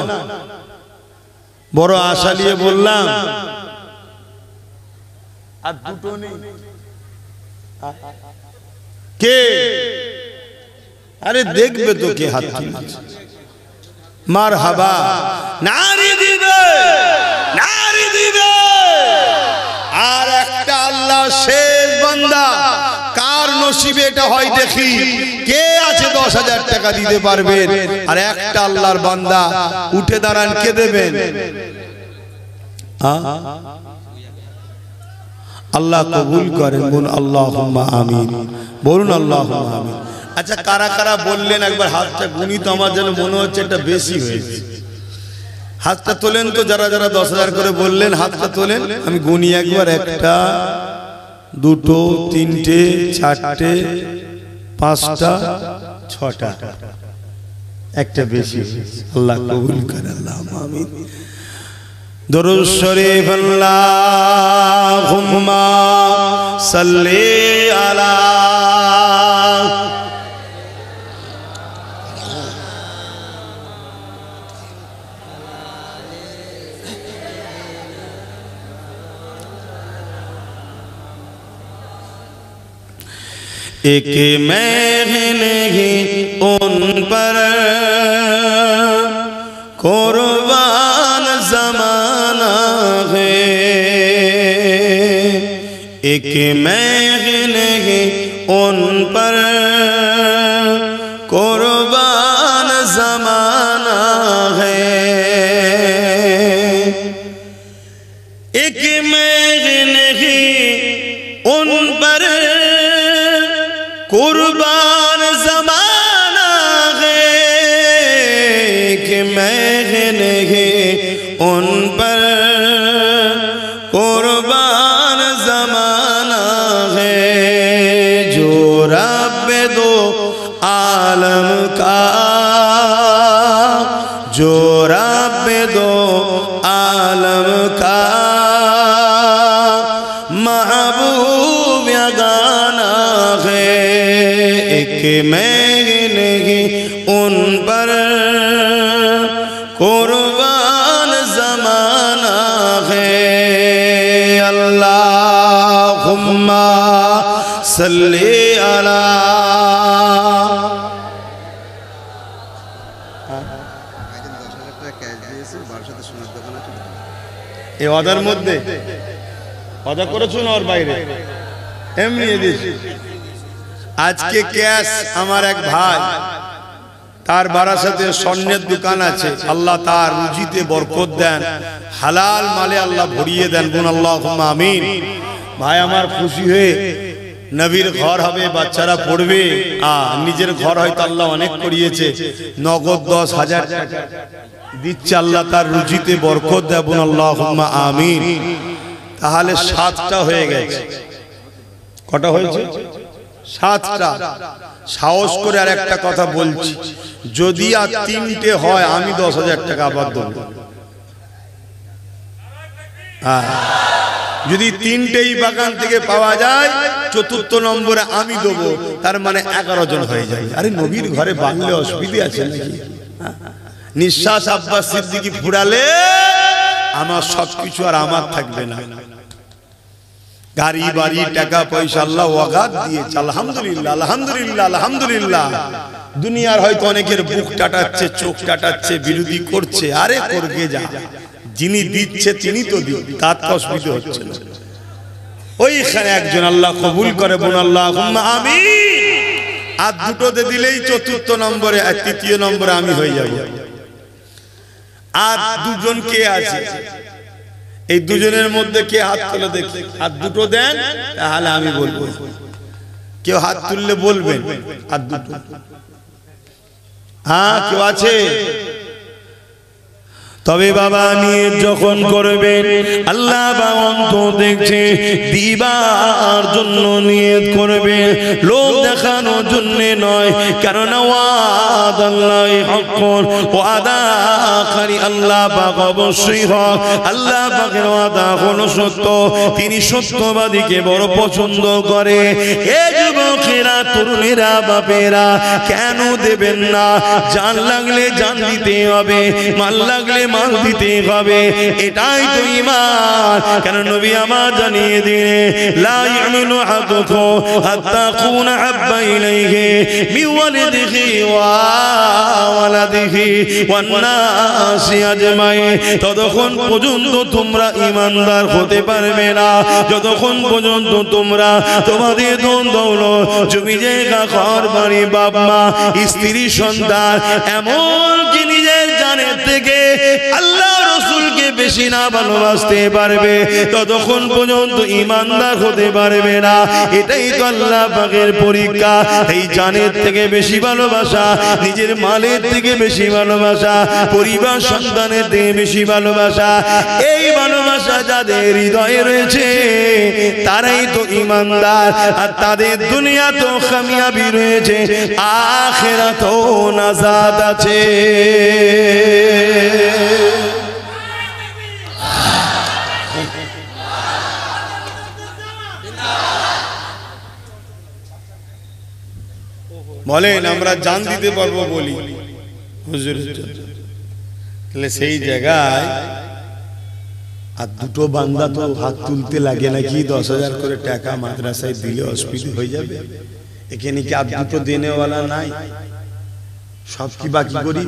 বড় আশা নিয়ে বললাম, আর দুটো নেই। কে? আরে দেখবে তো কে হাত তুলেছে। মারহাবা, নারী দিবে, নারী দিবে। আর একটা আল্লাহ শেষ বান্দা, কার নসিবে এটা হয় দেখি, কে আছে 10,000 টাকা দিতে পারবেন? আর একটা আল্লাহর বান্দা উঠে দাঁড়ান, কে দেবেন? আল্লাহ কবুল করেন, বলুন আল্লাহুম্মা আমিন, বলুন আল্লাহুম্মা আমিন। আচ্ছা, কারা কারা বললেন একবার হাতটা গুনি তো, আমার যেন মনে হচ্ছে এটা বেশি হয়েছে। হাতটা তোলেন তো, যারা যারা 10,000 করে বললেন হাতটা তোলেন, আমি গুনি একবার। একটা, দুটো, তিনটে, চারটে, পাঁচটা, ছটা, একটা বেশি। আল্লাহ কবুল করেন, আল্লাহুম্মা আমিন। দরুদ শরীফ, আল্লাহুম্মা সাল্লি আলা एक मैं नहीं उन पर कुर्बान ज़माना है, एक मैं नहीं उन पर कुर्बान ज़माना है, एक मैं नहीं उन पर कुर्बान ज़माना है, कि मैं नहीं उन पर कुर्बान ज़माना है, जो रब दो आलम का, जो रब दो आलम का महबूब यगाना है, कि मैं नहीं उन पर कुर्बान ज़माना है। अल्लाहुम्मा सल्ली अला। এই অদার মধ্যে অদা করেছো না ওর বাইরে এমনি দিয়েছি। আজকে ক্যাশ আমার এক ভাই, তার বারাসাতে স্বর্ণের দোকান আছে, আল্লাহ তার রুজিতে বরকত দেন, হালাল মালে আল্লাহ ভরিয়ে দেন, বলুন আল্লাহুম্মা আমিন। ভাই আমার খুশি হয়ে, নবীর ঘর হবে, বাচ্চারা পড়বে, নিজের ঘর হয়তো আল্লাহ অনেক করিয়েছে, নগদ 10,000 টাকা দিচ্ছে, আল্লাহ তার রুজিতে বরকত দেন, বলুন আল্লাহুম্মা আমিন। তাহলে 7টা হয়ে গেছে। কটা হয়েছে? 7টা। সাহস করে আর একটা কথা বলছি, যদি আর 3টে হয় আমি 10,000 টাকা আবার দেব। যদি 3টেই বাগান থেকে পাওয়া যায়, 4র্থ নম্বরে আমি দেবো, তার মানে 11 জন হয়ে যায়। আরে নবীর ঘরে বাংলে অসুবিধা আছে নাকি? নিঃশ্বাস আব্বাস সিদ্দিকী ফুরালে আমার সবকিছু আর আমার থাকবে না। গাড়ি বাড়ি টাকা পয়সা আল্লাহ ওয়াগাত দিয়েছে, আলহামদুলিল্লাহ আলহামদুলিল্লাহ আলহামদুলিল্লাহ। দুনিয়ার হয়তো অনেকের বুক টাটাচ্ছে, চোখ টাটাচ্ছে, বিরোধী করছে, আরে করবে যা, যিনি দিচ্ছে তিনি তো দিন, তার অসুবিধা হচ্ছে না। ওইখানে একজন আল্লাহ কবুল করে, বোন আল্লাহুম্মা আমিন। আর দুটোতে দিলেই 4র্থ নম্বরে, আর 3য় নম্বরে আমি হয়ে যাব। আর দুজন কে আছে? এই দুজনের মধ্যে কে হাত তুলে দেখি, হাত দুটো দেন, তাহলে আমি বলবো। কেউ হাত তুললে বলবেন আর দুটো। হ্যাঁ, কেউ আছে? তবে বাবা নিয়ত যখন করবেন, আল্লাহ বান্ত দেখছে, দিবার জন্য নিয়ত করবে, লোক দেখানোর জন্য নয়। কারণ ওয়াদাল্লাহি হক্কুন, ওয়াদা খালি আল্লাহ পাক অবশ্যই হক। আল্লাহ পাকের ওয়াদা হলো সত্য, তিনি সত্যবাদীকে বড় পছন্দ করে। এ যুবকেরা, তরুণেরা, বাপেরা, কেন দেবেন না? জান লাগলে জান দিতে হবে, মাল লাগলে মাল দিতে হবে, এটাই তো ঈমান। কেন নবী আমার জানিয়ে দিলে, লা ইয়ামিনু আহাদুকুম হাত্তা কুনা হাব্বা ইলাইহি মিন ওয়ালিদিহি ওয়া ওয়ালাদিহি ওয়ান নাসি আজমাইন। ততক্ষণ পর্যন্ত তোমরা ঈমানদার হতে পারবে না যতক্ষণ পর্যন্ত তোমরা তোমাদের ধন দৌলত, জমি জায়গা, ঘর বাড়ি, বাপ মা, স্ত্রী, সন্তান, এমনকি নিজের জানের থেকে আল্লাহ রাসূলকে বেশি না ভালোবাসতে পারবে, ততক্ষণ পর্যন্ত ঈমানদার হতে পারবে না। এটাই তো আল্লাহ পাকের পরীক্ষা। এই জানের থেকে বেশি ভালোবাসা, নিজের মালের থেকে বেশি ভালোবাসা, পরিবার সন্তানের থেকে বেশি ভালোবাসা, এই ভালোবাসা যাদের হৃদয়ে রয়েছে তারাই তো ঈমানদার। আর তাদের দুনিয়া তো কামিয়াবি রয়েছে, আখিরাতেও নাজাত আছে। বলেন, আমরা জান দিতে পারবো বলি হুজুরের জন্য, তাহলে সেই জায়গায় আর দুটো বান্দা তো হাত তুলতে লাগে নাকি? 10,000 করে টাকা মাদ্রাসায় দিলে অসুবিধা হয়ে যাবে। এখানে কি আর দুটো দেনেওয়ালা নাই? সব কি বাকি করি?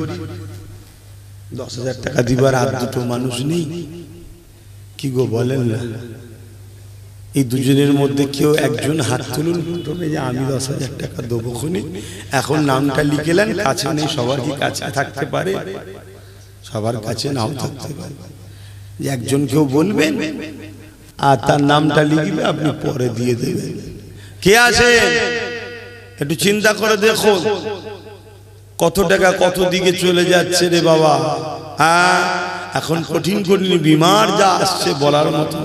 10,000 টাকা দিবার আর দুটো মানুষ নেই? কি গো বলেন না? এই দুজনের মধ্যে কেউ একজন হাত তুলুন, তবে যে আমি 10,000 টাকা দেবো খুনি। এখন নামটা লিখেলেন, কাছে নেই, সবার কি কাছে থাকতে পারে? সবার কাছে নাও থাকতে পারে। যে একজন কেউ বলবেন আর তার নামটা লিখবে, আপনি পরে দিয়ে দেবেন। কে আছে একটু চিন্তা করে দেখো, কত টাকা কত দিকে চলে যাচ্ছে রে বাবা। হ্যাঁ, এখন কঠিন কঠিন বিমার যা আসছে বলার মতো,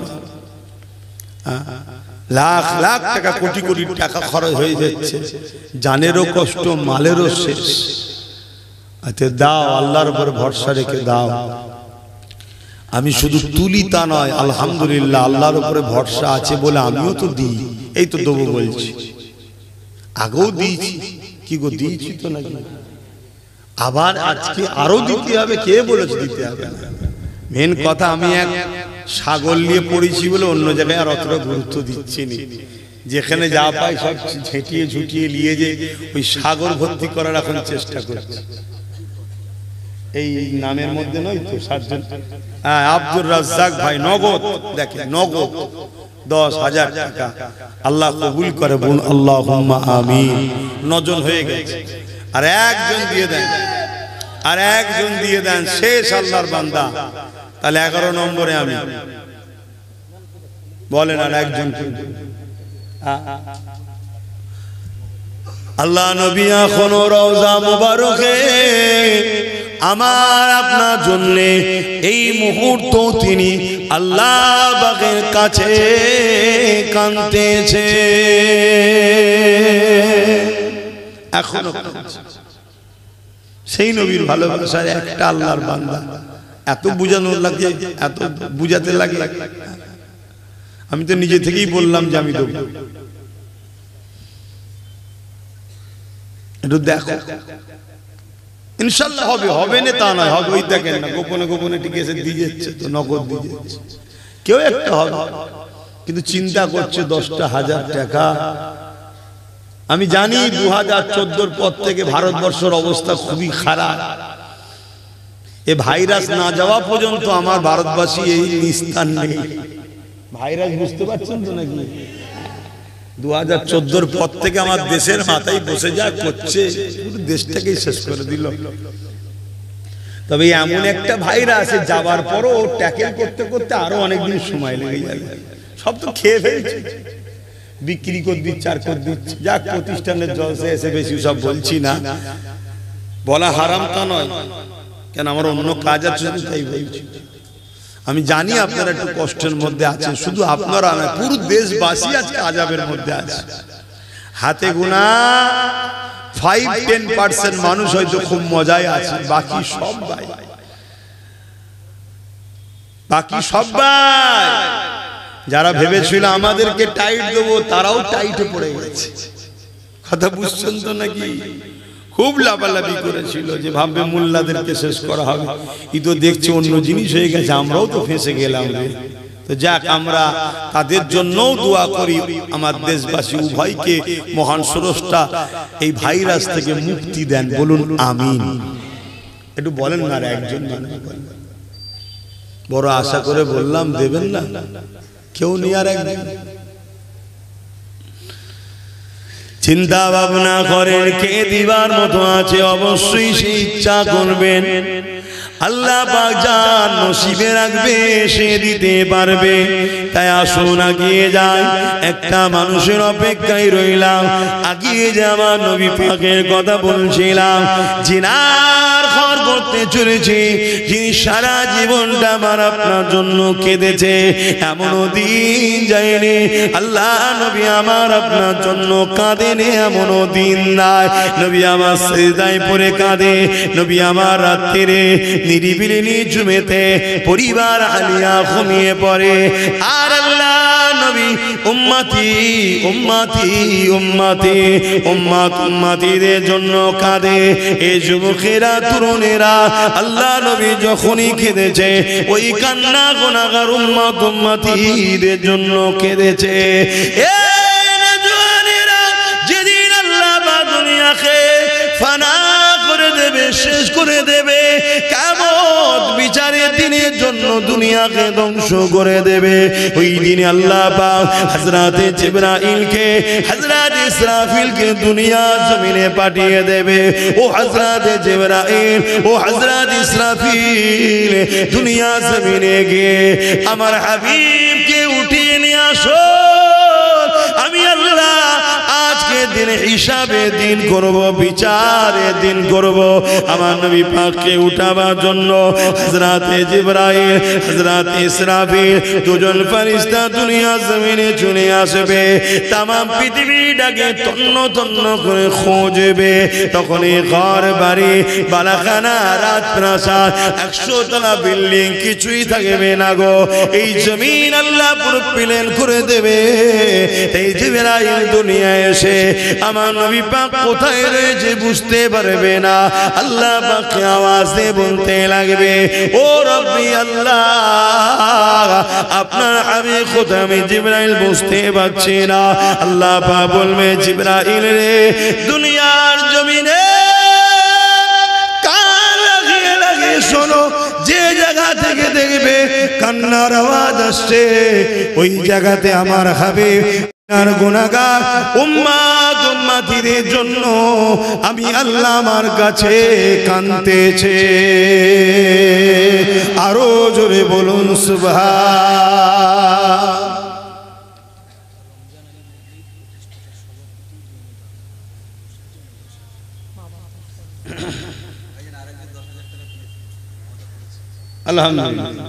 লাখ লাখ টাকা, কোটি কোটি টাকা খরচ হয়ে যাচ্ছে, জানেরও কষ্ট, মালেরও শেষ। আচ্ছা দাও, আল্লাহর উপর ভরসা রেখে দাও। আমি শুধু তুলি তা নয়, আলহামদুলিল্লাহ আল্লাহর উপরে ভরসা আছে বলে আমিও তো দিই। এই তো দেবো বলছি, আগেও দিয়েছি। কি গো, দিয়েছি তো নাকি? আবার আজকে আরো দিতে হবে। কে বলেছে দিতে হবে না? মেন কথা, আমি এক সাগর নিয়ে পড়েছি বলে অন্য জায়গায় আর অতটা গুরুত্ব দিচ্ছি না। যেখানে যা পাই সব ঝেঁটিয়ে ঝুটিয়ে নিয়ে যে ওই সাগর ভর্তি করার এখন চেষ্টা করছি। এই নামের মধ্যে নয় তো 7 জন? হ্যাঁ, আব্দুর রাজ্জাক ভাই, নগদ দেখেন, নগদ 10,000 টাকা। আল্লাহ কবুল করে, বলুন আল্লাহুম্মা আমিন। 9 জন হয়ে গেছে, আর একজন দিয়ে দেন, আর একজন দিয়ে দেন, শেষ আল্লাহর বান্দা। তাহলে 11 নম্বরে আমি। বলেন আর একজন। আল্লাহ নবী এখন রওজা মুবারকে আমার আপনার জন্য এই মুহূর্ত তিনি আল্লাহ পাকের কাছে কাঁদতেছে। এখনো সেই নবীর ভালোবাসার একটা আল্লাহর বান্দা এত বুঝানোর লাগে, এত বুঝাতে লাগে। আমি তো নিজে থেকেই বললাম যে আমি দেবো। একটু দেখো, ইনশাল্লাহ হবে। হবে না তা নয়, হবে। ওই দেখেন না, গোপনে গোপনে টিকে এসে দিয়ে যাচ্ছে, তো নগদ দিয়ে যাচ্ছে। কেউ একটা হবে, কিন্তু চিন্তা করছে 10,000 টাকা। আমি জানি 2014 পর থেকে ভারতবর্ষের অবস্থা খুবই খারাপ। এ ভাইরাস না যাওয়া পর্যন্ত আমার ভারতবাসী এই নিস্তার নেই। ভাইরাস বুঝতে পারছেন তো নাকি? 2014 পর থেকে আমার দেশের মাথায় বসে যা করছে, পুরো দেশটাকেই শেষ করে দিল। তবে এমন একটা ভাইরাস যাবার পরও ট্যাকেল করতে করতে আরো অনেকদিন সময় লেগে যাবে। সব তো খেয়ে ফেলছে। বিক্রি করে দিচ্ছে আর করে দিচ্ছে। যাক, প্রতিষ্ঠানের জলসে এসে বেশি সব বলছি না, বলা হারাম তা নয়, কেন আমার অন্য কাজ আছে তাই বলছি। আমি জানি আপনারা একটু কষ্টের মধ্যে আছেন, শুধু আপনারা না, পুরো দেশবাসী আজকে আযাবের মধ্যে আছে। হাতে গোনা 5-10% মানুষ হয়তো খুব মজায় আছে, বাকি সব ভাই, বাকি সবাই যারা ভেবেছিল আমাদেরকে টাইট দেবো তারাও টাইটে পড়ে গেছে। কথা বুঝছেন তো নাকি? খুব লাফালাফি করেছিল যে ভাববে মোল্লাদেরকে শেষ করা হবে, ই তো দেখছি অন্য জিনিস হয়ে গেছে, আমরাও তো ফেঁসে গেলাম। তো যাক, আমরা তাদের জন্যও দোয়া করি, আমার দেশবাসী উভয়কে মহান স্রষ্টা এই ভাইরাস থেকে মুক্তি দেন, বলুন আমিন। একটু বলেন না, একজন বড় আশা করে বললাম, দেবেন না কেউ নিয়ে আর একদিন চিন্তা ভাবনা করেন কে দিবার মতো আছে, অবশ্যই সে ইচ্ছা করবেন, আল্লাহ পাক যার নসিবে রাখবে সে দিতে পারবে। তাই আসুন আগিয়ে যাই, একটা মানুষের অপেক্ষায় রইলাম, আগিয়ে যাওয়া নবী পাকের কথা বলছিলাম, জিনার ঘর করতে চলেছে, যিনি সারা জীবনটা আমার আপনার জন্য কেঁদেছে, এমনও দিন যায়নি আল্লাহ নবী আমার আপনার জন্য কাঁদেনি, এমনও দিন নাই নবী আমার সিজদায় পড়ে কাঁদে, নবী আমার রাত্রিরে নিরিবিলি নিঝুমেতে পরিবার আলিয়া ঘুমিয়ে পড়ে, আর আল্লাহ নবী উম্মতি উম্মতি উম্মতি উম্মত উম্মতিদের জন্য কাঁদে। এই যুবকেরা তরুণেরা আল্লাহ নবী যখনই কেঁদেছে, ওই কান্না গুনাহগার উম্মত উম্মতিদের জন্য কেঁদেছে। যেদিন আল্লাহ বা দুনিয়াকে ফানা করে দেবে, শেষ করে দেবে, কিয়ামত বিচারের দিনের জন্য দুনিয়াকে ধ্বংস করে দেবে, ওই দিনে আল্লাহ পাক হযরতে জিবরাইলকে হযরত ইসরাফিলকে দুনিয়া জমিনে পাঠিয়ে দেবে। ও হযরতে জিবরাইল, ও হযরত ইসরাফিল, দুনিয়া জমিনে গিয়ে আমার হাবিবকে উঠিয়ে নিয়ে আসো, আমি আল্লাহ আজকে দিন হিসাবে দিন করব, বিচারে দিন করব। আমার নবী পাককে উঠাবার জন্য হযরতে জিবরাইল হযরতে ইসরাফিল দুজন ফেরেশতা দুনিয়া জমিনে চলে আসবে, तमाम পৃথিবীটাকে তন্ন তন্ন করে খোঁজবে। তখন এই ঘর বাড়ি বালাখানা রাজপ্রাসাদ 100 তলা বিল্ডিং কিছুই থাকবে না গো, এই জমিন আল্লাহ পুরো প্লেন করে দেবে। এই জিবরাইল দুনিয়ায় এসে আমার নবী পাক কোথায় রয়েছে বুঝতে পারবে না, আল্লাহ পাককে আওয়াজ দিয়ে বলতে লাগবে, ও রব্বি আল্লাহ, আপনার হাবিব কোথায়? আমি জিবরাইল বুঝতে পারছি না। আল্লাহ পাক বলবে, জিবরাইল রে, দুনিয়ার জমিনে কান লাগিয়ে লাগিয়ে শোনো, যে জায়গা থেকে দেখবে কান্নার আওয়াজ আসছে, ওই জায়গাতে আমার হাবিব আর গুনাহগার উম্মত উম্মতিদের জন্য আমি আল্লাহ আমার কাছে কাঁদতেছে। আরো জোরে বলুন সুবহান। আলহামদুলিল্লাহ,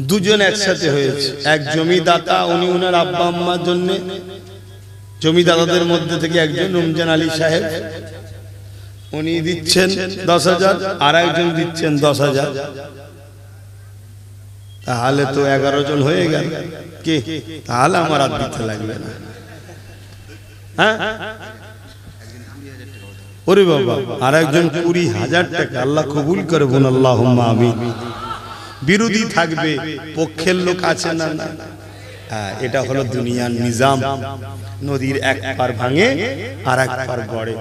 দুজন একসাথে হয়েছে। এক জমিদাতা, উনি ওনার আব্বা আম্মার জন্য, জমিদাতাদের মধ্যে থেকে একজন রমজান আলী সাহেব, উনি দিচ্ছেন 10,000, আর একজন দিচ্ছেন 10,000, তাহলে তো 11 জন হয়ে গেল। কে? তাহলে আমার আর দিতে লাগবে না। হ্যাঁ, ওরে বাবা, আর একজন 20,000 টাকা। আল্লাহ কবুল করে বলুন আল্লাহুম্মা আমিন। বিরোধী থাকবে, পক্ষের লোক আছে না? হ্যাঁ, এটা হলো দুনিয়ার নিজাম। নদীর এক পার ভাঙে আর এক পার গড়ে।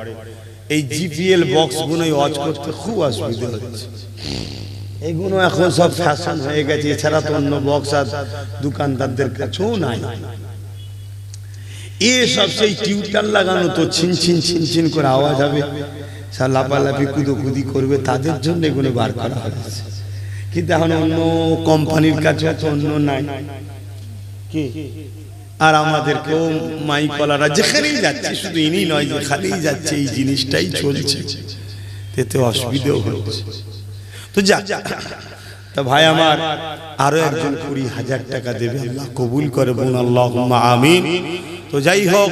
এই জিপিএল বক্স গুলো ওয়াচ করতে খুব অসুবিধা হচ্ছে। এগুলো এখন সব ফ্যাশন হয়ে গেছে, এছাড়া তো অন্য বক্স আর দোকানদারদের কাছেও নাই। এসব সেই টিউটার লাগানো, তো ছিনছিন ছিনছিন করে আওয়াজ হবে, সব লাফালাফি কুদোকুদি করবে, তাদের জন্য এগুলো বার করা হয়েছে। কিন্তু এখন অন্য কোম্পানির কাছে তো অন্য নাই। কি আর আমাদেরকেও মাইকলারা যেখানেই যাচ্ছে, শুধু ইনি নয়, যেখানেই যাচ্ছে এই জিনিসটাই চলছে, এতে অসুবিধাও হচ্ছে। তো যাক, তা ভাই আমার আরো একজন 20,000 টাকা দেবে, আল্লাহ কবুল করে বলুন আল্লাহুম্মা আমিন। তো যাই হোক,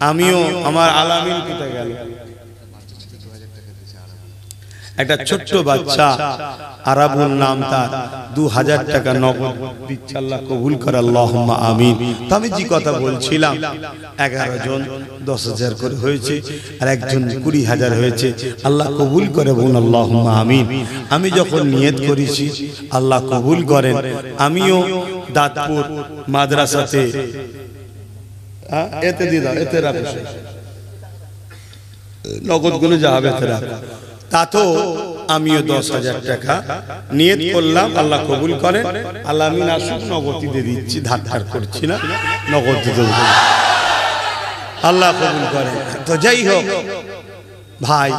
আমিও আমার আলামিন কোথায় গেল, একটা ছোট্ট বাচ্চা আরাবুল নাম, তার 2,000 টাকা নগদ দিচ্ছে, আল্লাহ কবুল করে আল্লাহুম্মা আমিন। তো আমি যে কথা বলছিলাম, 11 জন 10,000 করে হয়েছে, আর একজন 20,000 হয়েছে, আল্লাহ কবুল করে বলুন আল্লাহুম্মা আমিন। আমি যখন নিয়ত করেছি আল্লাহ কবুল করেন, আমিও দাঁতপুর মাদ্রাসাতে এতে দিয়ে দাও, এতে রাখো, নগদ গুলো যাবে এতে রাখো, তা তো আমিও 10,000 টাকা নিয়ত করলাম, আল্লাহ কবুল করেন, আল্লাহ আমিন। আসুক, নগদ দিয়ে দিচ্ছি, ধার ধার করছি না, নগদ দিতে আল্লাহ কবুল করেন। তো যাই হোক ভাই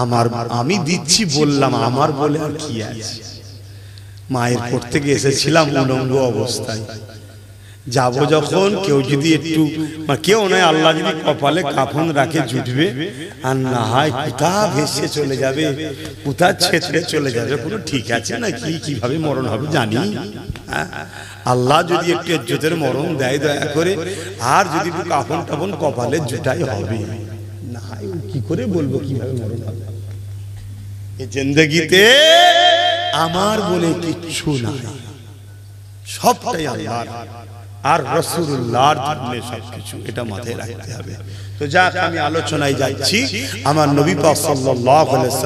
আমার, আমি দিচ্ছি বললাম, আমার বলে আর কি আছে, মায়ের পর থেকে এসেছিলাম উলঙ্গ অবস্থায়, যাব যখন কেউ যদি একটু, কেউ নয়, আল্লাহ যদি কপালে কাফন রাখে জুটবে, আর না হয় কোথা ভেসে চলে যাবে, কোথা ছেত্রে চলে যাবে, কোনো ঠিক আছে না কি, কিভাবে মরণ হবে জানি। আল্লাহ যদি একটু ইজ্জতের মরণ দেয় দয়া করে, আর যদি কাফন টাফন কপালে জুটাই হবে, না হয় কি করে বলবো কিভাবে মরণ হবে। এই জিন্দেগিতে আমার বলে কিচ্ছু নাই, সবটাই আল্লাহর আর রাসূলুল্লাহর জন্য সবকিছু, এটা মাথায় রাখতে হবে। তো যাক, আমি আলোচনায় যাচ্ছি। আমার নবী পাক সাল্লাল্লাহু আলাইহি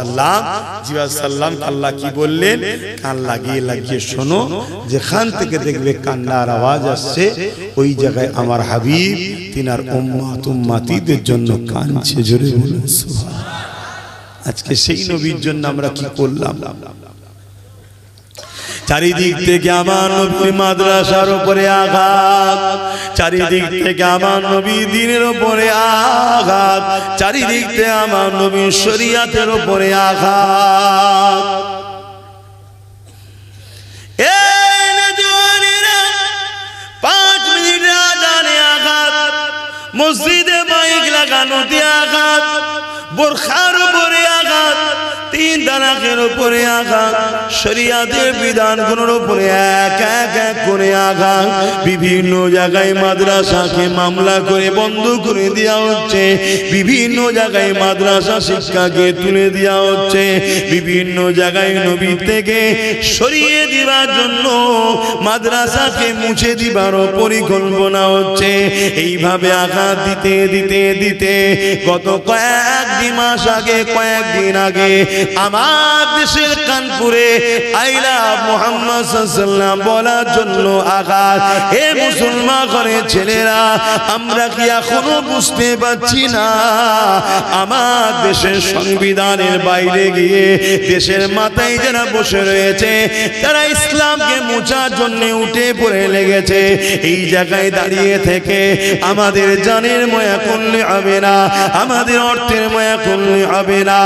সাল্লাম আল্লাহ কি বললেন, কান লাগিয়ে লাগিয়ে শোনো, যেখান থেকে দেখবে কান্নার আওয়াজ আসছে, ওই জায়গায় আমার হাবিব তিনার উম্মত উম্মতিদের জন্য কাঁদছে, জোরে বলুন সুবহানাল্লাহ। আজকে সেই নবীর জন্য আমরা কি করলাম, চারিদিক থেকে আমার নবীর মাদ্রাসার উপরে আঘাত, চারিদিক থেকে আমার নবীর দ্বীনের উপরে আঘাত, চারিদিক থেকে আমার নবীর শরীয়তের উপরে আঘাত। এই নজওয়ানেরা 5 মিনিট আজানে আঘাত, মসজিদে মাইক লাগানোতে আঘাত, বোরখার উপরে আঘাত, 3 তালাকের উপরে আঘাত, শরিয়াতের বিধানগুলোর উপরে এক এক করে আঘাত, বিভিন্ন জায়গায় মাদ্রাসাকে মামলা করে বন্ধ করে দেওয়া হচ্ছে, বিভিন্ন জায়গায় মাদ্রাসা শিক্ষাকে তুলে দেওয়া হচ্ছে, বিভিন্ন জায়গায় নবী থেকে সরিয়ে দেওয়ার জন্য মাদ্রাসাকে মুছে দিবার পরিকল্পনা হচ্ছে। এইভাবে আঘাত দিতে দিতে দিতে গত কয়েকদিন মাস আগে, কয়েকদিন আগে আমার দেশের কানপুরে আইলা মুহাম্মদ সাল্লাল্লাহু আলাইহি ওয়াসাল্লাম বলার জন্য আঘাত। হে মুসলমান ঘরের ছেলেরা, আমরা কি এখনো বুঝতে পারছি না আমার দেশের সংবিধানের বাইরে গিয়ে দেশের মাথায় যারা বসে রয়েছে তারা ইসলামকে মুছার জন্য উঠে পড়ে লেগেছে। এই জায়গায় দাঁড়িয়ে থেকে আমাদের জানের মায়া করলে হবে না, আমাদের অর্থের মায়া করলে হবে না,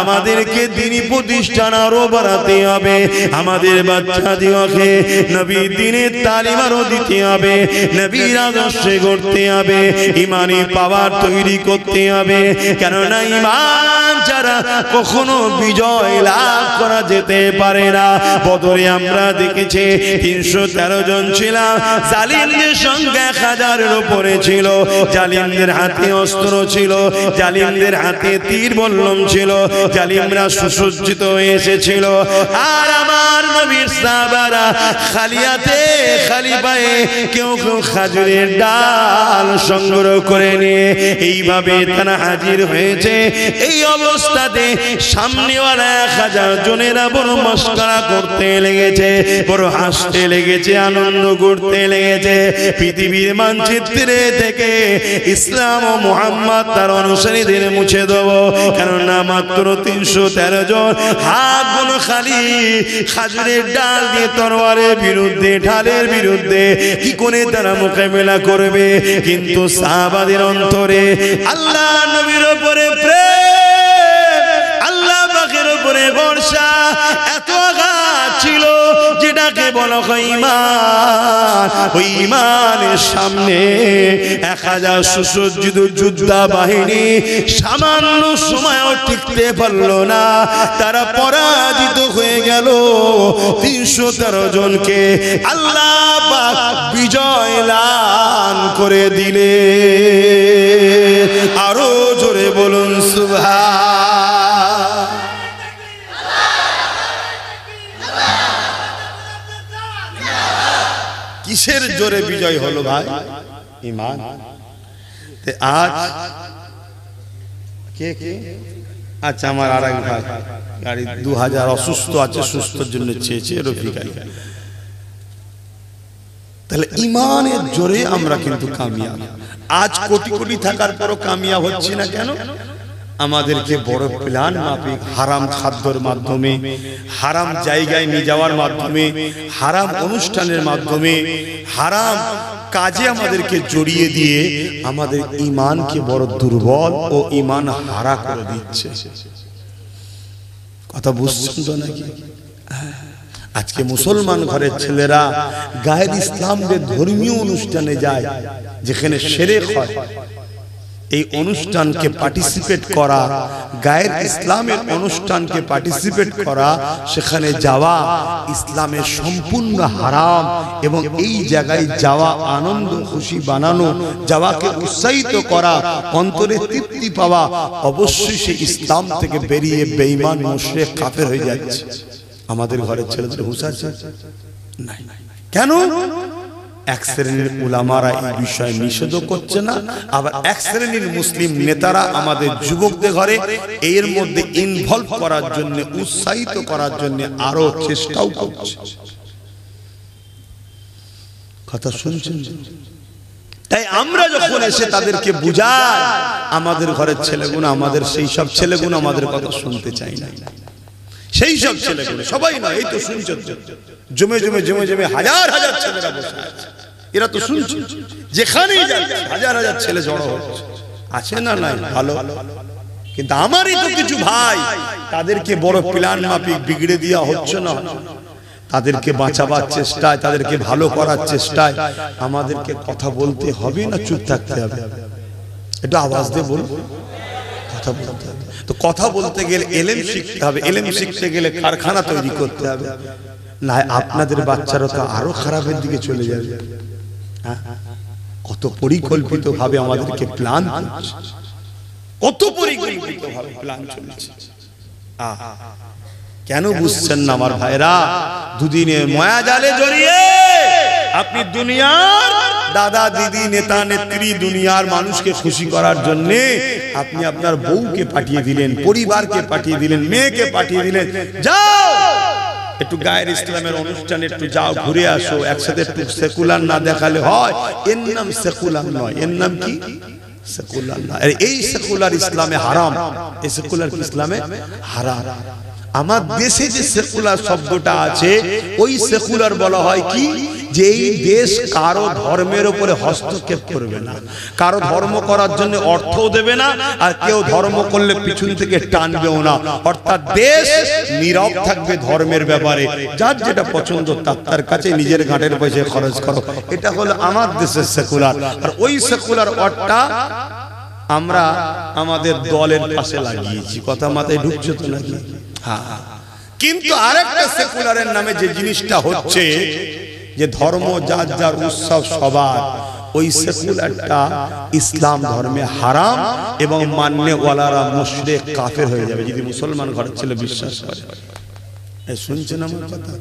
আমাদেরকে দ্বীনি প্রতিষ্ঠান আরো বাড়াতে হবে, আমাদের বাচ্চাদিওকে নবীর দ্বীনের তালিম আরো দিতে হবে, নবীর আদর্শে গড়তে হবে, ইমানি পাওয়ার তৈরি করতে হবে। কেননা ইমান ছাড়া কখনো বিজয় লাভ করা যেতে পারে না। বদরে আমরা দেখেছি 313 জন ছিলাম, জালিমদের সংখ্যা 1000-এর উপরে ছিল, জালিমদের হাতে অস্ত্র ছিল, জালিমদের হাতে তীর বল্লম ছিল, জালিমরা সুসজ্জিত হয়ে এসেছিল। আর আমার নবীর সাহাবারা খালি হাতে খালি পায়ে কেউ কেউ খাজুরের ডাল সংগ্রহ করে নিয়ে এইভাবে তারা হাজির হয়েছে। এই অবস্থাতে সামনেওয়ালা 1000 জনেরা বড় মস্করা করতে লেগেছে, বড় হাসতে লেগেছে, আনন্দ করতে লেগেছে। পৃথিবীর মানচিত্রে থেকে ইসলাম ও মুহাম্মদ তার অনুসারীদের মুছে দেব, কেননা মাত্র 313 জন হাত গুলো খালি খাজুরের ডাল দিয়ে তরবারের বিরুদ্ধে, ঢালের বিরুদ্ধে কি করে তারা মোকাবেলা করবে। কিন্তু সাহাবাদের অন্তরে আল্লাহ নবীর উপরে প্রেম, আল্লাহ পাকের উপরে ভরসা এত আঘাত ছিল যেটা যাকে বলা হয় ঈমান, ওই ঈমানের সামনে 1000 সুসজ্জিত যোদ্ধা বাহিনী সামান্য সময়ও টিকতে পারল না, তারা পরাজিত হয়ে গেল। 313 জনকে আল্লাহ পাক বিজয় লাভ করে দিলে। আরো জোরে বলুন সুবহান। কিসের জোরে বিজয় হলো ভাই? ঈমান। আজ কে কে? আচ্ছা, আমার আরেক ভাই গাড়ি 2000 অসুস্থ আছে, সুস্থর জন্য চেয়েছে রফিক আলী। তাহলে ঈমানের জোরে আমরা কিন্তু কামিয়াব। আজ কোটি কোটি থাকার পরও কামিয়াব হচ্ছি না কেন? আমাদেরকে বড় প্ল্যান মাফিক হারাম খাদ্যের মাধ্যমে, হারাম জায়গায় নিয়ে যাওয়ার মাধ্যমে, হারাম অনুষ্ঠানের মাধ্যমে, হারাম কাজে আমাদেরকে জড়িয়ে দিয়ে আমাদের ঈমানকে বড় দুর্বল ও ঈমান হারা করে দিচ্ছে। কথা বুঝছেন তো নাকি? আজকে মুসলমান ঘরের ছেলেরা গায়ের ইসলামের ধর্মীয় অনুষ্ঠানে যায়, যেখানে শিরক হয়, এই অনুষ্ঠানকে পার্টিসিপেট করা, গায়ের ইসলামের অনুষ্ঠানকে পার্টিসিপেট করা, সেখানে যাওয়া ইসলামের সম্পূর্ণ হারাম। এবং এই জায়গায় যাওয়া আনন্দ খুশি বানানো, যাওয়াকে উৎসাহিত করা, অন্তরে তৃপ্তি পাওয়া, অবশ্যই সে ইসলাম থেকে বেরিয়ে বেঈমান মুশরিক কাফের হয়ে যাচ্ছে। আমাদের ঘরের ছেলেদের হুঁশ আছে? নাই। কেন? এক শ্রেণীর উলামারা এই বিষয়ে নিষেধ করছে না, আবার এক শ্রেণীর মুসলিম নেতারা আমাদের যুবকদের ঘরে এর মধ্যে ইনভলভ করার জন্য, উৎসাহিত করার জন্য আরো চেষ্টাও করছে। কথা শুনছেন? তাই আমরা যখন এসে তাদেরকে বুঝাই, আমাদের ঘরের ছেলেগুলো, আমাদের সেই সব ছেলেগুলো আমাদের কথা শুনতে চাই না। সেই সব ছেলেগুলো সবাই না, এই তো শুনছেন, জমে জমে জমে জমে হাজার হাজার ছেলেরা বসে আছে, এরা তো শুনছে, যেখানেই যাচ্ছে হাজার হাজার ছেলে জড়ো হচ্ছে, আছে না? নাই, ভালো। কিন্তু আমারই তো কিছু ভাই, তাদেরকে বড় প্ল্যান মাফিক বিগড়ে দেওয়া হচ্ছে না। তাদেরকে বাঁচাবার চেষ্টায়, তাদেরকে ভালো করার চেষ্টায় আমাদেরকে কথা বলতে হবে না চুপ থাকতে হবে? এটা আওয়াজ দিয়ে বলুন, কথা বলতে হবে। তো কথা বলতে গেলে এলেম শিখতে হবে, এলেম শিখতে গেলে কারখানা তৈরি করতে হবে, না আপনাদের বাচ্চারা তো আরো খারাপের দিকে চলে যাবে। কত পরিকল্পিত ভাবে আমাদেরকে প্ল্যান করছে, কত পরিকল্পিত ভাবে প্ল্যান চলছে। কেন বুঝছেন না আমার ভাইরা? দুদিনে মায়াজালে জড়িয়ে আপনি দুনিয়ার দাদা দিদি নেতা নেত্রী, দুনিয়ার মানুষকে খুশি করার জন্য আপনি আপনার বউকে পাঠিয়ে দিলেন, পরিবারকে পাঠিয়ে দিলেন, মেয়েকে পাঠিয়ে দিলেন, যাও একটু গায়ের ইসলামের অনুষ্ঠানে একটু যাও, ঘুরে আসো, একসাথে একটু সেকুলার না দেখালে হয়? এর নাম সেকুলার নয়, এর নাম কি? সেকুলার না। এই সেকুলার ইসলামে হারাম, এই সেকুলার ইসলামে হারাম। আমার দেশে যে সেকুলার শব্দটা আছে, ওই সেকুলার বলা হয় কি? যে এই দেশ কারো ধর্মের উপরে হস্তক্ষেপ করবে না, কারো ধর্ম করার জন্য অর্থও দেবে না, আর কেউ ধর্ম করলে পিছন থেকে টানবেও না। অর্থাৎ দেশ নীরব থাকবে ধর্মের ব্যাপারে, যার যেটা পছন্দ তার কাছে নিজের ঘাটের পয়সা খরচ করো। এটা হলো আমার দেশের সেকুলার। আর ওই সেকুলার অর্থটা আমরা আমাদের দলের পাশে লাগিয়েছি। কথা মাথায় ঢুকছে তো নাকি? হ্যাঁ। কিন্তু আরেকটা সেকুলারের নামে যে জিনিসটা হচ্ছে, যে ধর্ম যার যার উৎসব সবার, ওই সেকুলারটা ইসলাম ধর্মে হারাম এবং মান্যওয়ালারা মুশরিক কাফের হয়ে যাবে যদি মুসলমান ঘরের ছেলে বিশ্বাস করে। শুনছেন আমার কথা?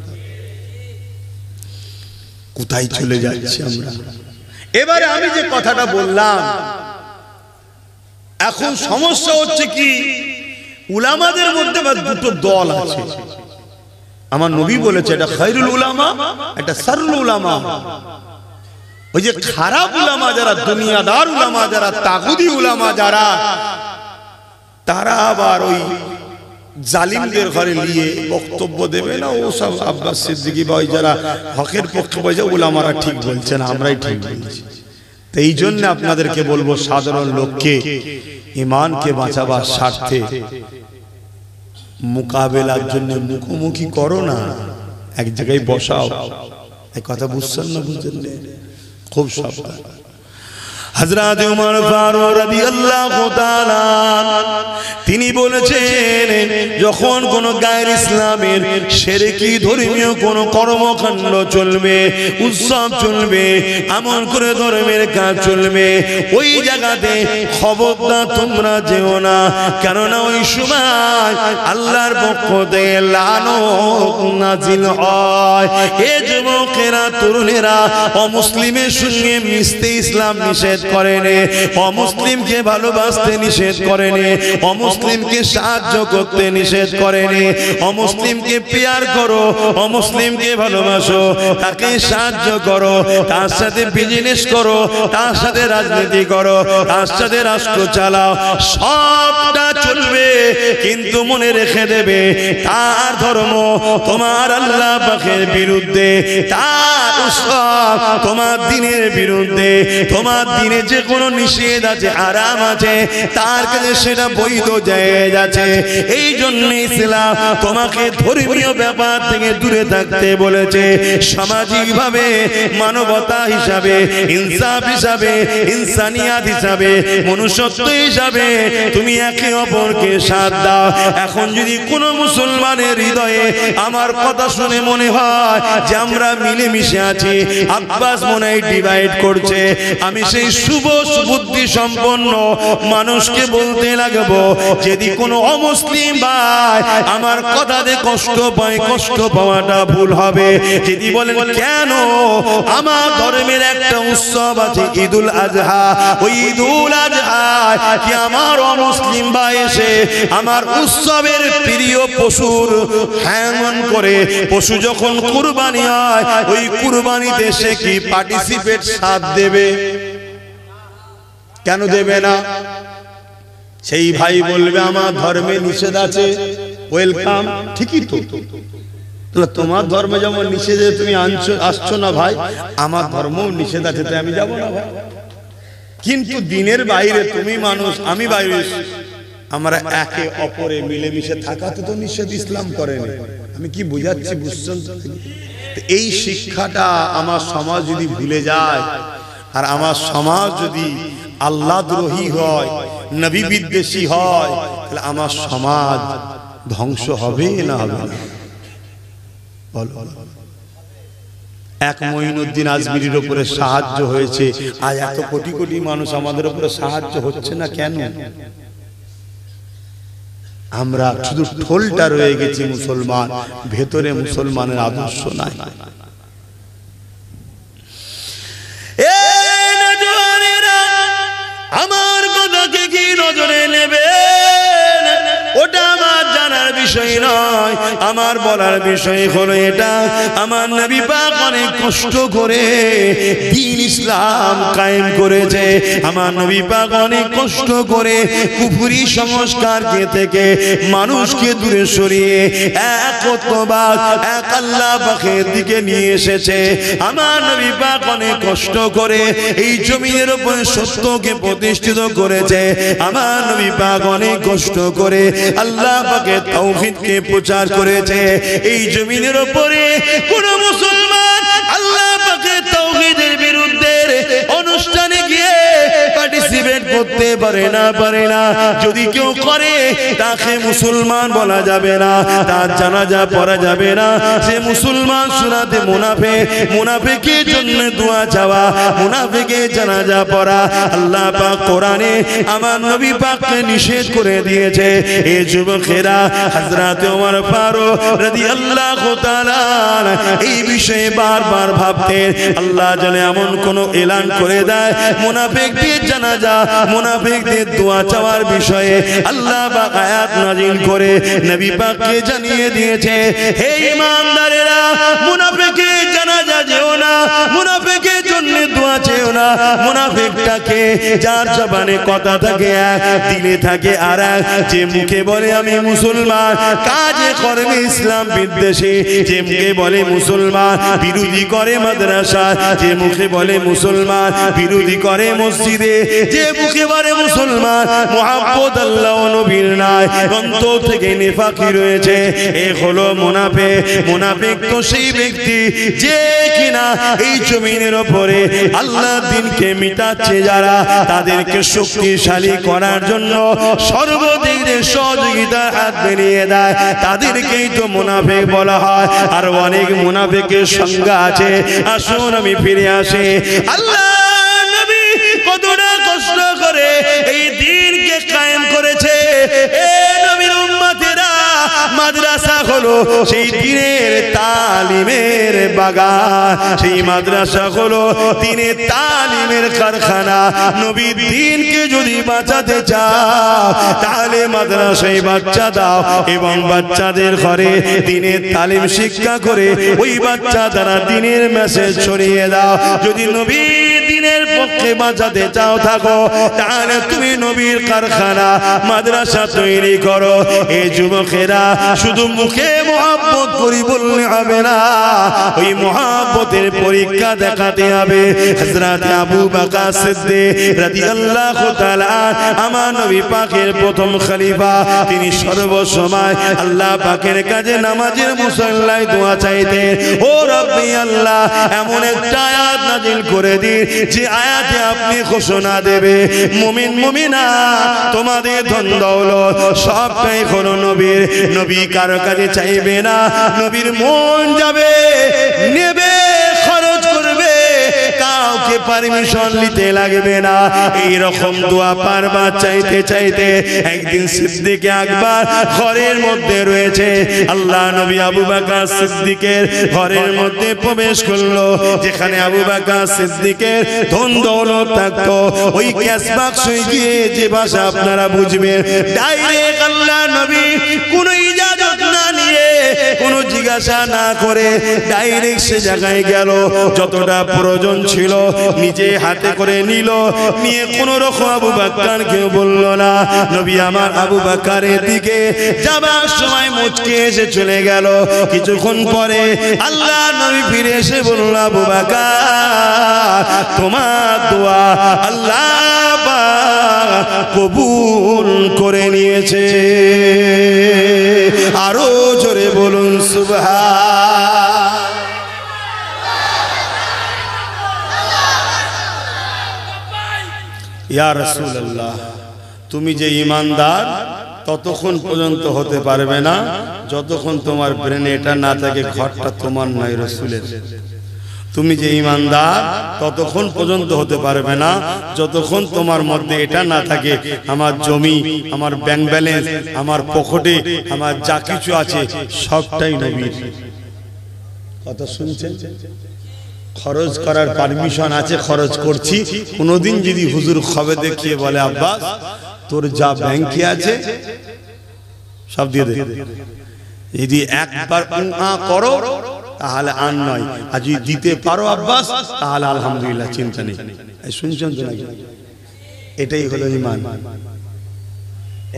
কোথায় চলে যাচ্ছি আমরা? এবারে আমি যে কথাটা বললাম, এখন সমস্যা হচ্ছে কি, উলামাদের মধ্যে দুটো দল আছে। আমার নবী বলেছে এটা খায়রুল উলামা, এটা শাররুল উলামা। ওই যে খারাপ উলামা যারা, দুনিয়াদার উলামা যারা, তাগুদি উলামা যারা, তারা আবার ওই জালিমদের ঘরে নিয়ে বক্তব্য দেবে না। ও সব আব্বাস সিদ্দিকী বা যারা হকের পক্ষে বলছে, উলামারা ঠিক বলছে না, আমরাই ঠিক বলছি। তো এই জন্য আপনাদেরকে বলবো, সাধারণ লোককে ঈমানকে বাঁচাবার স্বার্থে মোকাবেলার জন্য মুখোমুখি করো না, এক জায়গায় বসাও। এই কথা বুঝছেন না বুঝছেন না? খুব সাবধান। হযরত ওমর ফারুক রাদিয়াল্লাহু তাআলা তিনি বলেছেন, যখন কোন গায়ের ইসলামের শিরকি ধর্মীয় কোন কর্মকাণ্ড চলবে, উৎসব চলবে, আমল করে ধর্মের কাজ চলবে, ওই জায়গাতে খবরদার তোমরা যেও না, কেননা ওই সময় আল্লাহর পক্ষ থেকে লানত নাজিল হয়। এ যুবকেরা, তরুণেরা, অমুসলিমের সঙ্গে মিশতে ইসলাম নিষেধ করেনি, অমুসলিমকে ভালোবাসতে নিষেধ করেনি, অমুসলিমকে সাহায্য করতে নিষেধ করেনি। অমুসলিমকে প্যার করো, অমুসলিমকে ভালোবাসো, তাকে সাহায্য করো, তার সাথে বিজনেস করো, তার সাথে রাজনীতি করো, তার সাথে রাষ্ট্র চালাও, সবটা চলবে, কিন্তু মনে রেখে দেবে তার ধর্ম তোমার আল্লাহ পাকের বিরুদ্ধে, তার উৎসব তোমার দ্বীনের বিরুদ্ধে, তোমার দ্বীনে যে কোনো নিষেধ আছে, আরাম আছে, তার কাছে সেটা বৈধ জায়েজ আছে। এই জন্য ইসলাম তোমাকে ধর্মীয় ব্যাপার থেকে দূরে থাকতে বলেছে। সামাজিক ভাবে, মানবতা হিসাবে, ইনসাফ হিসাবে, ইনসানিয়াত হিসাবে, মনুষ্যত্ব হিসাবে তুমি একে অপরকে সাথ দাও। এখন যদি কোনো মুসলমানের হৃদয়ে আমার কথা শুনে মনে হয় যে আমরা মিলেমিশে আছি, আব্বাস মনে হয় ডিভাইড করছে, আমি সেই শুভ বুদ্ধি সম্পন্ন মানুষকে বলতে লাগবো, যদি কোনো অমুসলিম ভাই আমার কথাতে কষ্ট পায়, কষ্ট পাওয়াটা ভুল হবে। যদি বলেন কেন, আমার ধর্মের একটা উৎসব আছে ঈদুল আজহা, ওই ঈদুল আজহা কি আমার অমুসলিম ভাই এসে আমার উৎসবের প্রিয় পশুর হ্যামন করে, পশু যখন কুরবানি হয় ওই কুরবানিতে সে কি পার্টিসিপেট সাথ দেবে? কেন দেবে না? সেই ভাই বলবে আমার ধর্মে নিষেধ আছে, ওয়েলকাম, ঠিকই তো, তোমার ধর্মে যেমন নিষেধে তুমি আসছো না ভাই, আমার ধর্মও নিষেধ আছে, তাই আমি যাবো না ভাই। কিন্তু দিনের বাইরে তুমি মানুষ, আমি বাইরে, আমরা একে অপরে মিলেমিশে থাকাতে তো নিষেধ ইসলাম করেনি। আমি কি বুঝাচ্ছি, বুঝছেন? এই শিক্ষাটা আমার সমাজ যদি ভুলে যায়, আর আমার সমাজ যদি আল্লাহদ্রোহী হয়, নবী বিদ্বেষী হয়, তাহলে আমার সমাজ ধ্বংস হবে না হবে না? বলো। এক মঈনুদ্দিন আজমিরির উপরে সাহায্য হয়েছে, আজ এত কোটি কোটি মানুষ আমাদের উপরে সাহায্য হচ্ছে না কেন? আমরা শুধু ঠোলটা রয়ে গেছি মুসলমান, ভেতরে মুসলমানের আদর্শ নাই। আমার কথাকে কি নজরে নেবে ওটা আমার জানার বিষয় নয়, আমার বলার বিষয় হলো এটা, আমার নবী পাক অনেক কষ্ট করে দ্বীন ইসলাম কায়েম করেছে। আমার নবী পাক অনেক কষ্ট করে কুফরি সংস্কারকে থেকে মানুষকে দূরে সরিয়ে একত্ববাদ, এক আল্লাহ পাকের দিকে নিয়ে এসেছে। আমার নবী পাক অনেক কষ্ট করে এই জমিনের উপরে সত্যকে প্রতিষ্ঠিত করেছে। আমার নবী পাক অনেক কষ্ট করে আল্লাহ পাকের তাওহীদকে প্রচার করেছে। এই জমিনের উপরে কোন মুসলমান আল্লাহ পাকের তাওহীদের বিরুদ্ধে অনুষ্ঠানে গিয়ে পার্টিসিপেট করতে পারে না। যদি কেউ করে তাকে মুসলমান বলা যাবে না, তার জানাজা পড়া যাবে না, সে মুসলমান সুরাতে মুনাফিক, মুনাফিকের জন্য দোয়া চাওয়া, মুনাফিকের জানাজা পড়া আল্লাহ পাক কোরআনে আমার নবী পাককে নিষেধ করে দিয়েছে। এই যুবকেরা হযরত ওমর ফারুক রাদিয়াল্লাহু তাআলা এই বিষয়ে বারবার ভাবতেন, আল্লাহ জানে এমন কোন এলান করে দেয় মুনাফিকদের জানাজা, মুনাফিকদের দোয়া চাওয়ার বিষয়ে আল্লাহ পাক আয়াত নাযিল করে নবী পাককে জানিয়ে দিয়েছে, হে ঈমানদারেরা মুনাফিকের জানাজা যেও না, মুনাফিকের জন্য দোয়া চেও না মুনাফিকটাকে, যার জবানে কথা থাকে এক, দিলে থাকে আর এক, যে মুখে বলে আমি মুসলমান, কাজে কর্মে ইসলাম বিদ্বেষী, যে মুখে বলে মুসলমান বিরোধী করে মাদ্রাসা, যে মুখে বলে মুসলমান বিরোধী করে মসজিদে, যে মুখে বলে মুসলমান মুহাব্বত আল্লাহ ও নবীর নাই, অন্তর থেকে নিফাকি রয়েছে, এ হলো মুনাফিক। মুনাফিক তো সেই ব্যক্তি যে কিনা এই জমিনের উপরে আল্লাহর দ্বীনকে মিটাচ্ছে, যারা তাদেরকে শক্তিশালী করার জন্য সর্বদিক দিয়ে সহযোগিতার হাত বেরিয়ে দেয়, তাদেরকেই তো মুনাফিক বলা হয়। আর অনেক মুনাফিকের সংজ্ঞা আছে। আসুন আমি ফিরে আসি, আল্লাহ নবী কতটা কষ্ট করে এই দ্বীনকে কায়েম করেছে। এ নবীর উম্মতেরা, মাদ্রাসা হলো সেই দ্বীনের তালিমের বাগান, সেই মাদ্রাসা হলো দ্বীনের তালিমের কারখানা। নবীর দ্বীনকে যদি বাঁচাতে চাও তাহলে মাদ্রাসায় বাচ্চা দাও এবং বাচ্চাদের ঘরে দ্বীনের তালিম শিক্ষা করে ওই বাচ্চা দ্বারা দ্বীনের মেসেজ ছড়িয়ে দাও। যদি নবীর দ্বীনের পক্ষে বাঁচাতে চাও থাকো, তাহলে তুমি নবীর কারখানা মাদ্রাসা তৈরি করো। এই যুবকেরা শুধু মুখে মুহাব্বত করি বললে হবে না, ওই মুহাব্বতের পরীক্ষা দেখাতে হবে। হযরত আবু বকর সিদ্দিক রাদিয়াল্লাহু তাআলা আমার নবী পাকের প্রথম খলিফা, তিনি সর্বসময় আল্লাহ পাকের কাছে নামাজের মুসল্লায় দোয়া চাইতেন, ও রব্বি আল্লাহ এমন একটা আয়াত নাযিল করে দিন যে আয়াতে আপনি ঘোষণা দেবে মুমিন মুমিনা তোমাদের ধন দৌলত সবটাই হলো নবীর। নবী কারো কাছে চাইবে না, নবীর মন যাবে নেবে, খরচ করবে, কাউকে পারমিশন নিতে লাগবে না। এইরকম দোয়া বারবার চাইতে চাইতে একদিন সিদ্দিক আকবর ঘরের মধ্যে রয়েছে, আল্লাহ নবী আবু বকর সিদ্দিকের ঘরের মধ্যে প্রবেশ করলো, যেখানে আবু বকর সিদ্দিকের ধন দৌলত থাকতো। ওই ক্যাশ বাক্সে গিয়ে যে ভাষা আপনারা বুঝবেন, ডাইরেক্ট আল্লাহ নবী কোনো ইজাজত না নিয়ে, কোনো জিজ্ঞাসা না করে ডাইরেক্ট সে জায়গায় গেল, যতটা প্রয়োজন ছিল নিজে হাতে করে নিল, নিয়ে কোনো রকম আবু বকরকে বলল না। নবী আমার আবু বকরের দিকে যাবার সময় মুচকে এসে চলে গেল। কিছুক্ষণ পরে আল্লাহ নবী ফিরে এসে বলল, আবু বকর তোমার দোয়া আল্লাহ কবুল করে নিয়েছে। আরো জোরে বলুন সুবহান। ইয়া রাসূলুল্লাহ, তুমি যে ঈমানদার ততক্ষণ পর্যন্ত হতে পারবে না যতক্ষণ তোমার ব্রেনে এটা না থাকে ঘরটা তোমার নয়, রাসূলের। তুমি যে ঈমানদার ততক্ষণ পর্যন্ত হতে পারবে না যতক্ষণ তোমার মধ্যে এটা না থাকে আমার জমি, আমার ব্যাংক ব্যালেন্স, আমার পকেটে আমার যা কিছু আছে সবটাই নবীর। কথা শুনছেন? খরচ করার পারমিশন আছে, খরচ করছি। কোনোদিন যদি হুজুর খবে দেখিয়ে বলে আব্বাস তোর যা ব্যাংকে আছে সব দিয়ে দে, যদি একবার করো তাহলে আর নয়, আর যদি দিতে পারো আব্বাস তাহলে আলহামদুলিল্লাহ, চিন্তা নেই। শুনছেন তো নাকি? এটাই হলো ঈমান।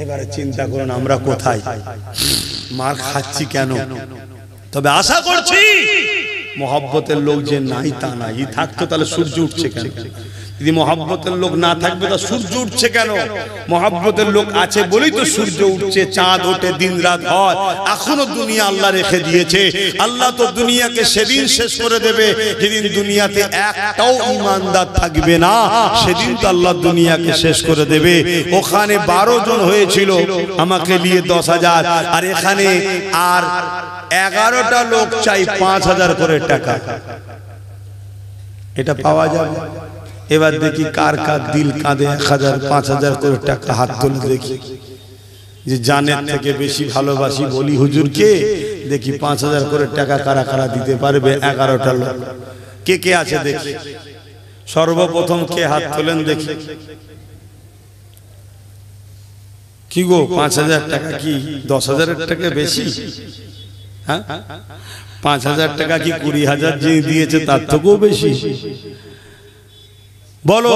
এবারে চিন্তা করুন আমরা কোথায়, মার খাচ্ছি কেন? তবে আশা করছি মহব্বতের লোক যে নাই তা নাই, থাকতো তাহলে সূর্য উঠছে কেন? যদি মহব্বতের লোক না থাকবে তা সূর্য উঠছে কেন? মহব্বতের লোক আছে বলেই তো সূর্য উঠছে, চাঁদ ওঠে, দিন রাত হয়। এখনো দুনিয়া আল্লাহ রেখে দিয়েছে। আল্লাহ তো দুনিয়াকে সেদিন শেষ করে দেবে যেদিন দুনিয়াতে একটাও ঈমানদার থাকবে না, সেদিন তো আল্লাহ দুনিয়াকে শেষ করে দেবে। ওখানে 12 জন হয়েছিল, আমাকে নিয়ে 10,000, আর এখানে আর 11টা লোক চাই 5,000 করে টাকা। এটা পাওয়া যাবে? এবার দেখি কার কার দিল কাঁদে 1,000 5,000 করে টাকা হাত তুলে দেখি, যে জানের থেকে বেশি ভালোবাসি বলি হুজুরকে। দেখি 5,000 করে টাকা কারা কারা দিতে পারবে? 11টা লোক। কে কে আছে দেখি, সর্বপ্রথম কে হাত তোলেন দেখি। কি গো 5,000 টাকা কি 10,000 টাকা বেশি? হ্যাঁ, 5,000 টাকা কি 20,000 যে দিয়েছে তার থেকেও বেশি? বলো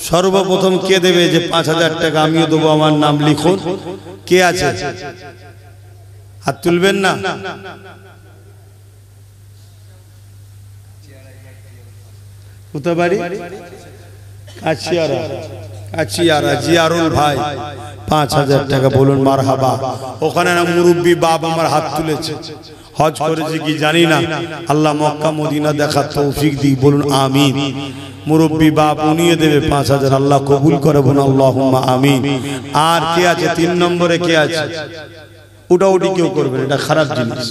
সর্বপ্রথম কে দেবে যে 5000 টাকা আমিও দেবো, আমার নাম লিখুন? কে আছে? হাত তুলবেন না? কোথা বাড়ি? কাছিয়ারা জিয়ারুল ভাই 5000 টাকা বলুন মারহাবা। ওখানে না মুরব্বী বাপ আমার হাত তুলেছে, হজ করেছে কি জানি না, আল্লাহ মক্কা মদিনা দেখার তৌফিক দিক, বলুন আমিন। মুরব্বী বাপ উনিয়ে দেবে 5000, আল্লাহ কবুল করে, বলুন আল্লাহুম্মা আমিন। আর কে আছে 3 নম্বরে? কে আছে? উঠাউটি কেউ করবেন, এটা খারাপ জিনিস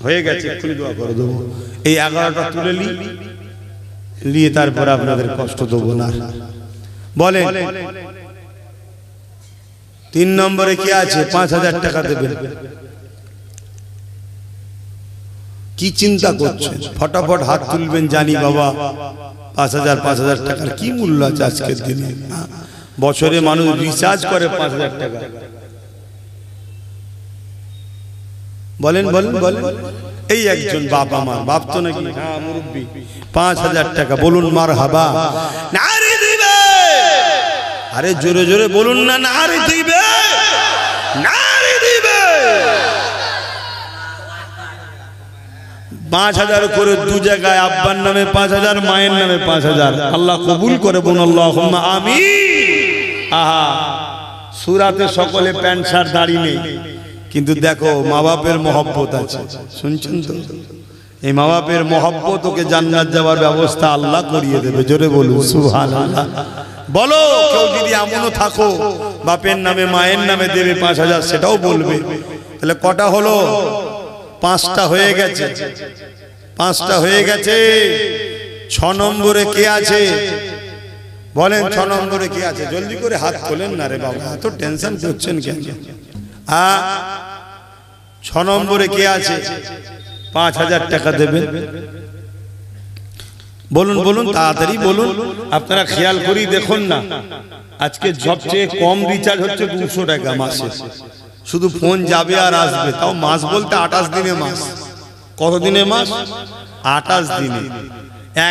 হয়ে গেছে, এক্ষুনি দোয়া করে দেবো। এই 11টা তুলে নিয়ে তারপরে আপনাদের কষ্ট দেবো না। বলে 3 নম্বরে কে আছে 5000 টাকা দেবেন? কি চিন্তা করছেন? ফটাফট হাত তুলবেন, জানি বাবা 5000 টাকার কি মূল্য আছে আজকের দিনে। বছরে মানুষ রিচার্জ করে 5000 টাকা। বলেন বলেন বলেন। এই একজন বাপ, আমার বাপ তো নাকি, হ্যাঁ মুরব্বী, 5000 টাকা বলুন মারহাবা। নারে দিবে, আরে জোরে জোরে বলুন না, নারে দিবে, নারে দিবে। 5000 করে দু জায়গায়, আব্বার নামে 5000, মায়ের নামে 5000, আল্লাহ কবুল করে, বলুন আল্লাহুম্মা আমিন। আহা, সূরাতে সকলে প্যান্ট শার্ট দাড়ি নেই, কিন্তু দেখো মা বাপের মহব্বত আছে, শুনছেন তো? এই মা বাপের মহব্বত ওকে জান্নাত যাওয়ার ব্যবস্থা আল্লাহ করিয়ে দেবে, জোরে বলুন সুবহানাল্লাহ। বলো কেউ যদি এমনও থাকো বাপের নামে মায়ের নামে দেবে 5000, সেটাও বলবে। তাহলে কটা হলো? 5টা হয়ে গেছে, 5টা হয়ে গেছে। 6 নম্বরে কে আছে বলেন? 6 নম্বরে কে আছে? জলদি করে হাত তোলেন না রে বাবা, এত টেনশন করছেন কেন? 6 নম্বরে কে আছে 5000 টাকা দেবে? বলুন বলুন, তাড়াতাড়ি বলুন। আপনারা খেয়াল করি দেখুন না, আজকে সবচেয়ে কম রিচার্জ হচ্ছে 200 টাকা মাসে। শুধু ফোন যাবে আর আসবে, তাও মাস বলতে 28 দিনে মাস। কত দিনে মাস? 28 দিনে।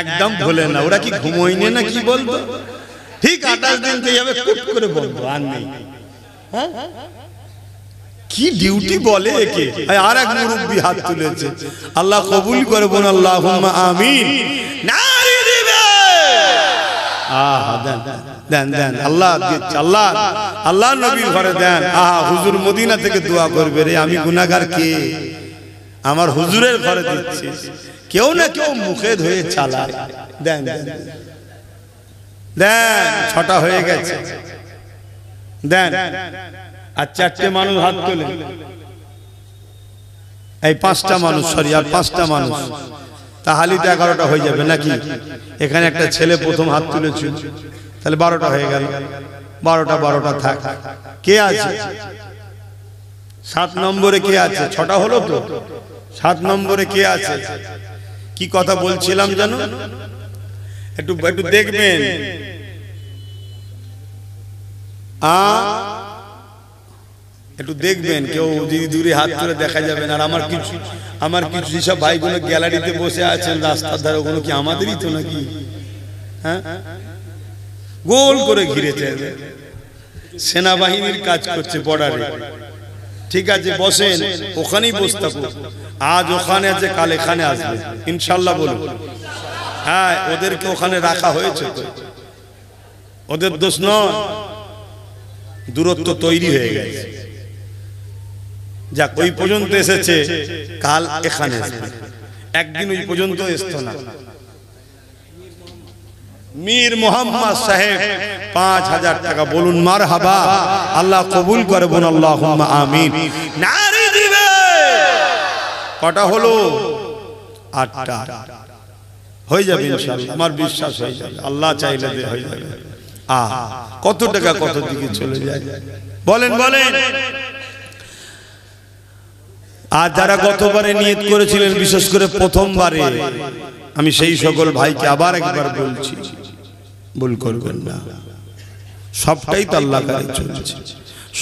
একদম ভুলেন না, ওরা কি ঘুমোয়নি না কি বলতো? ঠিক 28 দিন তো যাবে, কুট করে বলবো আর নেই। হ্যাঁ, কি ডিউটি বলে একে। আর এক মুরব্বী হাত তুলেছে, আল্লাহ কবুল করে, বলুন আল্লাহুম্মা আমিন। নারে দিবে, আহা দেন দেন দেন, আল্লাহ দিচ্ছে, আল্লাহ আল্লাহ নবীর ঘরে দেন। আহা, হুজুর মদিনা থেকে দোয়া করবে রে, আমি গুনাহগার, কে আমার হুজুরের ঘরে দিচ্ছে। কেউ না কেউ মুখে ধুয়ে চালায়, দেন দেন দেন। 6টা হয়ে গেছে, দেন। আর 4টে মানুষ হাত তোলে, এই 5টা মানুষ, সরি আর 5টা মানুষ, তাহলে তো 11টা হয়ে যাবে নাকি? এখানে একটা ছেলে প্রথম হাত তুলেছিল, তাহলে 12টা হয়ে গেল। 12টা থাক। কে আছে 7 নম্বরে? কে আছে? 6টা হলো তো। 7 নম্বরে কে আছে? কি কথা বলছিলাম জানো? একটু একটু দেখবেন। একটু দেখবেন, কেউ যদি দূরে হাত তুলে দেখা যাবে না। আর আমার কিছু যেসব ভাইগুলো গ্যালারিতে বসে আছেন রাস্তার ধারে, ওগুলো কি আমাদেরই তো নাকি? হ্যাঁ, গোল করে ঘিরেছে, সেনাবাহিনীর কাজ করছে বর্ডারে। ঠিক আছে, বসেন, ওখানেই বসে থাকুন। আজ ওখানে আছে, কাল এখানে আসবে ইনশাল্লাহ, বলুন। হ্যাঁ, ওদেরকে ওখানে রাখা হয়েছে তো, ওদের দোষ নয়, দূরত্ব তৈরি হয়ে গেছে। যাক, ওই পর্যন্ত এসেছে, কাল এখানে আসবে। একদিন ওই পর্যন্ত আসতো না। মীর মোহাম্মদ সাহেব 5000 টাকা বলুন মারহাবা, আল্লাহ কবুল করে, বলুন আল্লাহুম্মা আমিন। নারে দিবে। কটা হলো? 8টা হয়ে যাবে ইনশাআল্লাহ, আমার বিশ্বাস হয়ে যাবে, আল্লাহ চাইলে হয়ে যাবে। কত টাকা কত দিকে চলে যায় বলেন বলেন। আর যারা গতবারে নিয়ত করেছিলেন, বিশেষ করে প্রথমবারে, আমি সেই সকল ভাইকে আবার একবার বলছি, ভুল করবেন না। সবটাই তো আল্লাহ কাছে চলছে,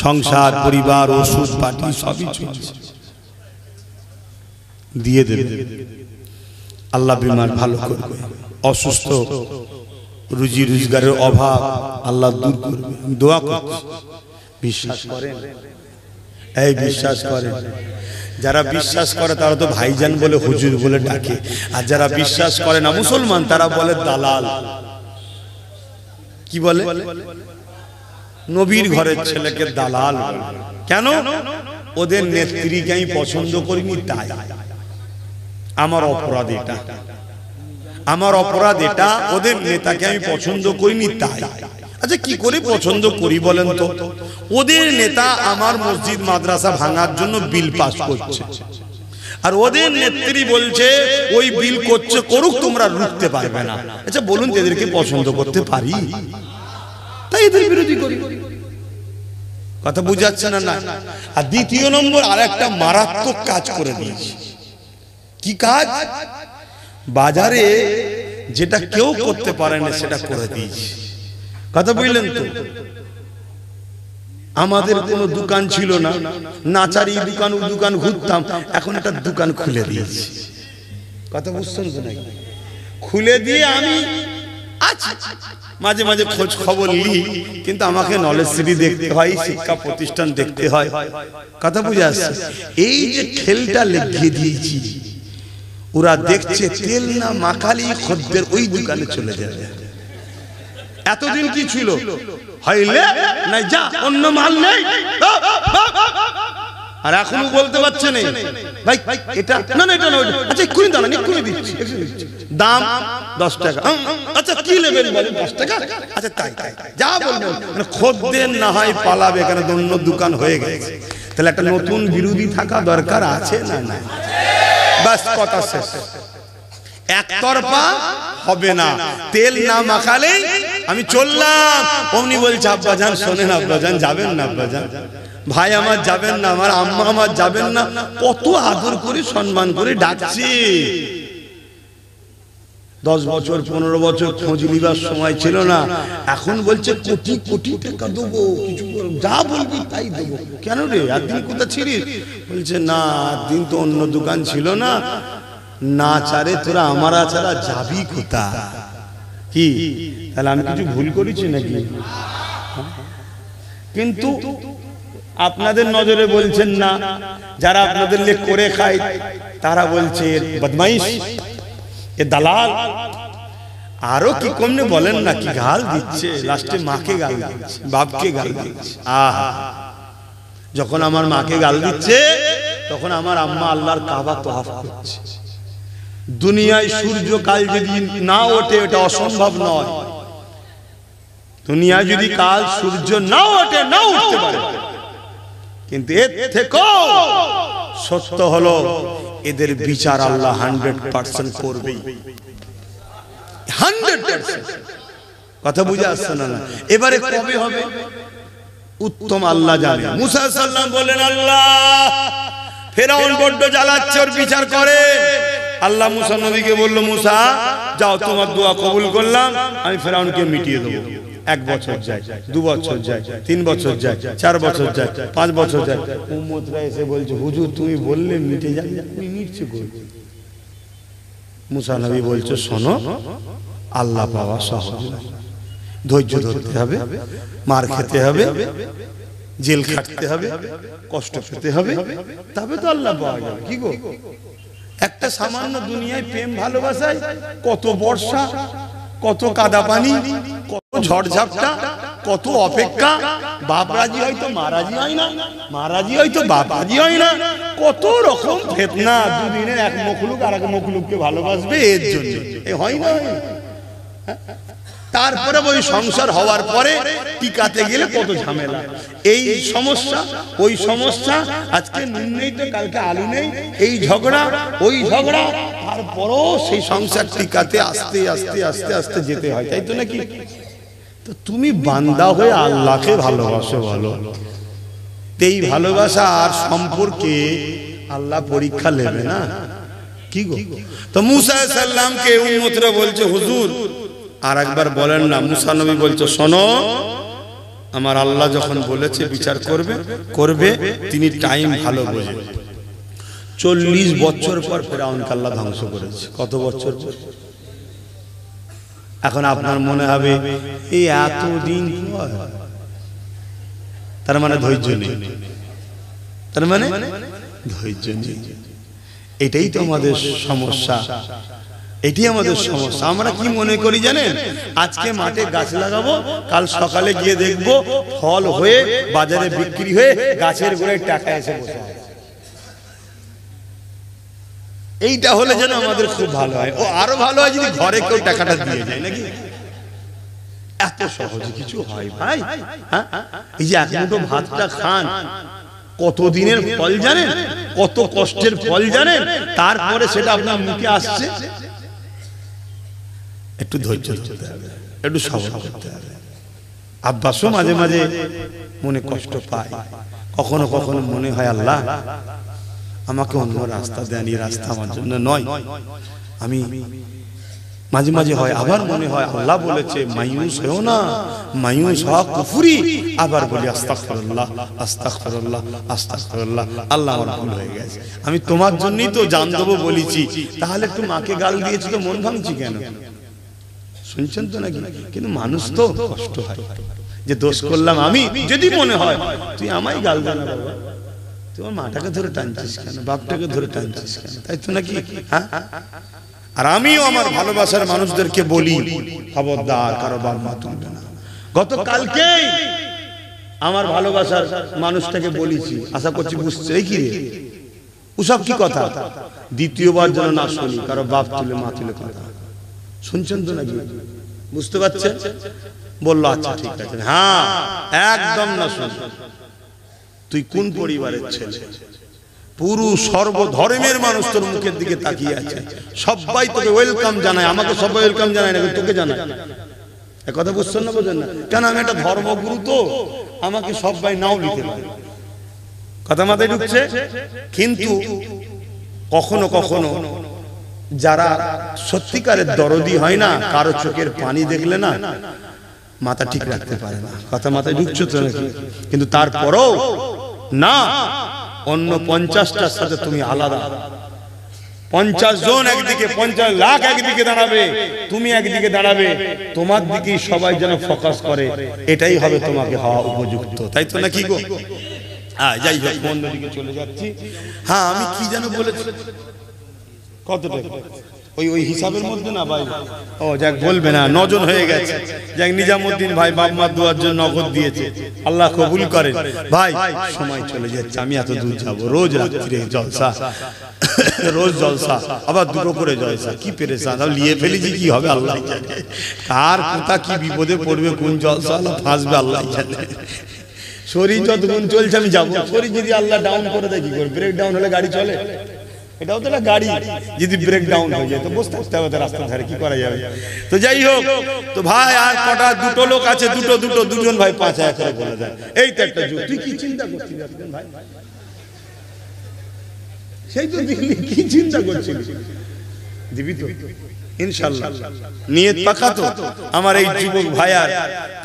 সংসার, পরিবার, ওষুধ পাটি সবই চলছে। দিয়ে দেবে, আল্লাহ বিমার ভালো করবে। অসুস্থ রুজি রোজগারের অভাব আল্লাহ দূর করবে, দোয়া করছি। বিশ্বাস করেন? এই বিশ্বাস করেন? যারা বিশ্বাস করে তারা তো ভাইজান বলে হুজুর বলে ডাকে, আর যারা বিশ্বাস করে না মুসলমান তারা বলে দালাল। কি বলে? নবীর ঘরের ছেলেকে দালাল। কেন? ওদের নেত্রীকে আমি পছন্দ করিনি তাই। আমার অপরাধ এটা, আমার অপরাধ এটা, ওদের নেতাকে আমি পছন্দ করিনি তাই। আচ্ছা কি করে পছন্দ করি বলেন তো? ওদের নেতা আমার মসজিদ মাদ্রাসা ভাঙার জন্য বিল পাস করছে, আর ওদের নেত্রী বলছে ওই বিল করছে করুক, তোমরা রুখতে পারবে না। আচ্ছা বলুন এদেরকে পছন্দ করতে পারি? তাই এদের বিরোধী করি। কথা বুঝাচ্ছে না? না। আর দ্বিতীয় নম্বর আর একটা মারাত্মক কাজ করে দিয়েছি। কি কাজ? বাজারে যেটা কেউ করতে পারে না সেটা করে দিয়েছি। কথা বুঝলেন তো? আমাদের কোনো দোকান ছিল না, নাচারি দোকান ও দোকান ঘুরতাম, এখন একটা দোকান খুলে দিয়েছি। কথা বুঝছেন তো নাকি? খুলে দিয়ে আমি মাঝে মাঝে খোঁজ খবর নিই, কিন্তু আমাকে নলেজ সিটি দেখতে হয়, শিক্ষা প্রতিষ্ঠান দেখতে হয়। কথা বুঝে আসছে? এই যে খেলটা লেগে দিয়েছি, ওরা দেখছে তেল না মাখালি খদ্দের ওই দোকানে চলে যাবে। এতদিন কি ছিল? হইলে না যা অন্য মাল নেই, আর এখনো বলতে পারছে না ভাই এটা না না এটা না, আচ্ছা এক্ষুনি দাঁড়ান, এক্ষুনি দিচ্ছি, দাম 10 টাকা। আচ্ছা কি নেবেন বলেন? 10 টাকা। আচ্ছা তাই যা বলবেন, মানে খদ্দের না হয় পালাবে, এখানে অন্য দোকান হয়ে গেছে। তাহলে একটা নতুন বিরোধী থাকা দরকার আছে না? না, বাস কথা শেষ। একতরফা হবে না, তেল না মাখালে আমি চললাম। অমনি বলছে আব্বাজান শোনেন, আব্বাজান যাবেন না, আব্বাজান ভাই আমার যাবেন না, আমার আম্মা আমার যাবেন না। কত আদর করে সম্মান করে ডাকছে। 10 বছর 15 বছর খোঁজ নিবার সময় ছিল না, এখন বলছে কোটি কোটি টাকা দেবো, কিছু যা বলবি তাই দেবো। কেন রে, আর দিন কোথা ছিলিস? বলছে না দিন তো অন্য দোকান ছিল না, না চারে তোরা আমার ছাড়া যাবি কোথা? কি তাহলে আমি কিছু ভুল করেছি নাকি? কিন্তু আপনাদের নজরে বলছেন না, যারা আপনাদের লেখ করে খায় তারা বলছে বদমাইশ, এ দালাল। আরো কি কমনে বলেন না, কি গাল দিচ্ছে, লাস্টে মাকে গাল দিচ্ছে, বাপকে গাল দিচ্ছে। আহা, যখন আমার মাকে গাল দিচ্ছে তখন আমার আম্মা আল্লাহর কাবা তওয়াফ করছে। দুনিয়ায় সূর্য কাল যদি না ওঠে এটা অসম্ভব নয়। দুনিয়ায় যদি কাল সূর্য না ওঠে, না উঠতে পারে, কিন্তু এর থেকেও সত্য হলো এদের বিচার আল্লাহ 100% করবেই, 100%। কথা বুঝে আসছে না? এবারে কবে হবে উত্তম আল্লাহ জানে। মুসা আলাইহিস সালাম বলেন আল্লাহ ফেরাউন বড্ড জ্বালাচ্ছে, ওর বিচার করে। আল্লাহ মুসা নবীকে বলল মুসা যাও, তোমার দোয়া কবুল করলাম, আমি ফেরাউনকে মিটিয়ে দেবো। 1 বছর যায়, 2 বছর যায়, 3 বছর যায়, 4 বছর যায়, 5 বছর যায়। উম্মতরা এসে বলছে হুজুর তুমি বললে মিটে যায়, তুমি মিটছে কই? মুসা নবী বলছে শোনো, আল্লাহ পাওয়া সহজ নয়, ধৈর্য ধরতে হবে, মার খেতে হবে, জেল খাটতে হবে, কষ্ট পেতে হবে, তবে তো আল্লাহ পাওয়া যাবে। কি গো, একটা সামান্য দুনিয়ায় প্রেম ভালোবাসায় কত বর্ষা, কত কাদা পানি, কত ঝড়ঝাপটা, কত অপেক্ষা। বাপ রাজি হয়তো মা রাজি হয় না, মা রাজি হয়তো বাপ রাজি হয় না, কত রকম ফেতনা। দুদিনের এক মখলুক আর এক মখলুককে ভালোবাসবে এর জন্য, এ হয় না? তারপরে ওই সংসার হওয়ার পরে টিকাতে গেলে কত ঝামেলা, এই সমস্যা ওই সমস্যা, আজকে নুন নেই তো কালকে আলু নেই, এই ঝগড়া ওই ঝগড়া, তারপরও সেই সংসার টিকাতে আস্তে আস্তে আস্তে আস্তে যেতে হয়, তাই তো নাকি? তো তুমি বান্দা হয়ে আল্লাহকে ভালোবাসো, ভালো এই ভালোবাসা আর সম্পর্কে আল্লাহ পরীক্ষা নেবে না? কি গো? তো মুসা আলাইহিস সালামকে উম্মতরা বলছে হুজুর আর একবার বলেন না। মুসা নবী বলছে শোনো, আমার আল্লাহ যখন বলেছে বিচার করবে করবে, তিনি টাইম ভালো বোঝে। 40 বছর পর ফেরাউনকে আল্লাহ ধ্বংস করেছে। কত বছর পর? এখন আপনার মনে হবে এই এতদিন পর, তার মানে ধৈর্য নেই, তার মানে ধৈর্য নেই। এটাই তো আমাদের সমস্যা, এটাই আমাদের সমস্যা। আমরা কি মনে করি জানেন, আজকে মাঠে গাছ লাগাবো, কাল সকালে গিয়ে দেখবো ফল হয়ে বাজারে বিক্রি হয়ে গাছের গোড়ায় টাকা এসে বসে আছে। এইটা হলে যেন আমাদের খুব ভালো হয়। ও আরো ভালো হয় যদি ঘরে কেউ টাকাটা দিয়ে যায়, নাকি? এত সহজে কিছু হয় ভাই? হ্যাঁ, এই যে এক মুঠো ভাতটা খান, কত দিনের ফল জানেন, কত কষ্টের ফল জানেন, তারপরে সেটা আপনার মুখে আসছে। একটু ধৈর্য ধরতে হবে, একটু সবর করতে হবে। আব্বাসও মাঝে মাঝে মনে কষ্ট পায়, কখনো কখনো মনে হয় আল্লাহ আমাকে অন্য রাস্তা দেন, এই রাস্তা আমার জন্য নয়। আমি মাঝে মাঝে হয়, আবার মনে হয় আল্লাহ বলেছে মায়ুস হও না, মায়ুস হওয়া কুফরি। আবার বলি আস্তাগফিরুল্লাহ, আস্তাগফিরুল্লাহ, আস্তাগফিরুল্লাহ, আল্লাহ আমার ভুল হয়ে গেছে, আমি তোমার জন্যই তো জান দেবো বলেছি, তাহলে একটু মাকে গাল দিয়েছি তো মন ভাঙছি কেন? শুনছেন তো নাকি? কিন্তু মানুষ তো কষ্ট হয় যে দোষ করলাম আমি, যদি মনে হয় তুই আমায় গাল দে না বাবা, তোমার মাটাকে ধরে টানছিস কেন, বাপটাকে ধরে টানছিস কেন, তাই তো নাকি? হ্যাঁ, আর আমিও আমার ভালোবাসার মানুষদেরকে বলি খবরদার কারো বাপ মা তুলবে না। গতকালকেই আমার ভালোবাসার মানুষটাকে বলেছি, আশা করছি বুঝছে, এই কি রে ওসব কি কথা, দ্বিতীয়বার যেন না শুনি কারো বাপ তুলে মা তুলে কথা। শুনছেন তো নাকি? বুঝতে পারছেন? বললো আচ্ছা ঠিক আছে, হ্যাঁ একদম না শুন। তুই কোন পরিবারের ছেলে? পুরো সর্বধর্মের মানুষ তোর মুখের দিকে তাকিয়ে আছে, সবাই তোকে ওয়েলকাম জানায়, আমাকে সবাই ওয়েলকাম জানায় না, তোকে জানায়। এক কথা বুঝছেন না, বোঝেন না কেন? আমি একটা ধর্মগুরু, তো আমাকে সবাই নাও নিতে পারে, কথা মাথায় ঢুকছে। কিন্তু কখনো কখনো যারা সত্যিকারের দরদি হয় না, কারো চোখের পানি দেখলে না মাথা ঠিক রাখতে পারে না, কথা মাথায় ঢুকছে তো নাকি? কিন্তু তারপরও না, অন্য 50টার সাথে তুমি আলাদা। 50 জন একদিকে, 50 লাখ একদিকে দাঁড়াবে, তুমি একদিকে দাঁড়াবে, তোমার দিকেই সবাই যেন ফোকাস করে, এটাই হবে তোমাকে হওয়া উপযুক্ত, তাই তো নাকি গো? হ্যাঁ, যাই হোক, অন্য দিকে চলে যাচ্ছি। হ্যাঁ, আমি কি যেন বলেছি, কত টাকা ওই হিসাবের মধ্যে না ভাই? ও যাক, বলবে না, 9 জন হয়ে গেছে। যাক, নিজামুদ্দিন ভাই বাপ মা দুয়ার জন্য নগদ দিয়েছে, আল্লাহ কবুল করেন। ভাই সময় চলে যাচ্ছে, আমি এত দূর যাবো, রোজ রাত্রে জলসা, রোজ জলসা, আবার দুটো করে জলসা, কি পেরেশান নিয়ে ফেলেছি, কি হবে আল্লাহ জানে, কার কোথা কি বিপদে পড়বে, কোন জলসা ফাঁসবে আল্লাহ জানে। শরীর যতক্ষণ চলছে আমি যাবো, শরীর যদি আল্লাহ ডাউন করে দেয় কি করে? ব্রেক ডাউন হলে গাড়ি চলে? এটাও তো একটা গাড়ি, যদি ব্রেক ডাউন হয়ে যায় তো বসে থাকতে হবে রাস্তার ধারে, কি করা যাবে? তো যাই হোক, তো ভাই আর কটা, দুটো লোক আছে, দুজন ভাই 5000 করে বলে দেয়, এই তো একটা যুগ। তুই কি চিন্তা করছিস ভাই? সেই তো দিলি, কি চিন্তা করছিস? দিবি তো ইনশাআল্লাহ, নিয়ত পাকা তো? আমার এই যুবক ভাইয়ার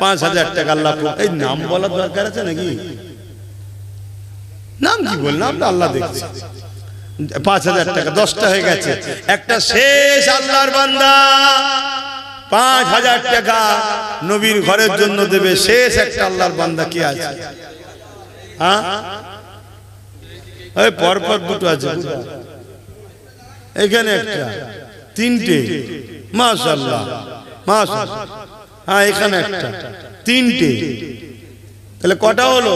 5000 টাকা আল্লাহ, এই নাম বলার দরকার আছে নাকি? নাম কি বললাম, আল্লাহ দেখছে। 5000 টাকা, 10টা হয়ে গেছে, একটা শেষ আল্লাহর বান্দা 5000 টাকা নবীর ঘরের জন্য দেবে, শেষ একটা আল্লাহর বান্দা কি আছে? হ্যাঁ, ওই পরপর দুটো আছে, এখানে একটা, 3টে, মাশাআল্লাহ মাশাআল্লাহ। হ্যাঁ, এখানে একটা, 3টে, তাহলে কটা হলো?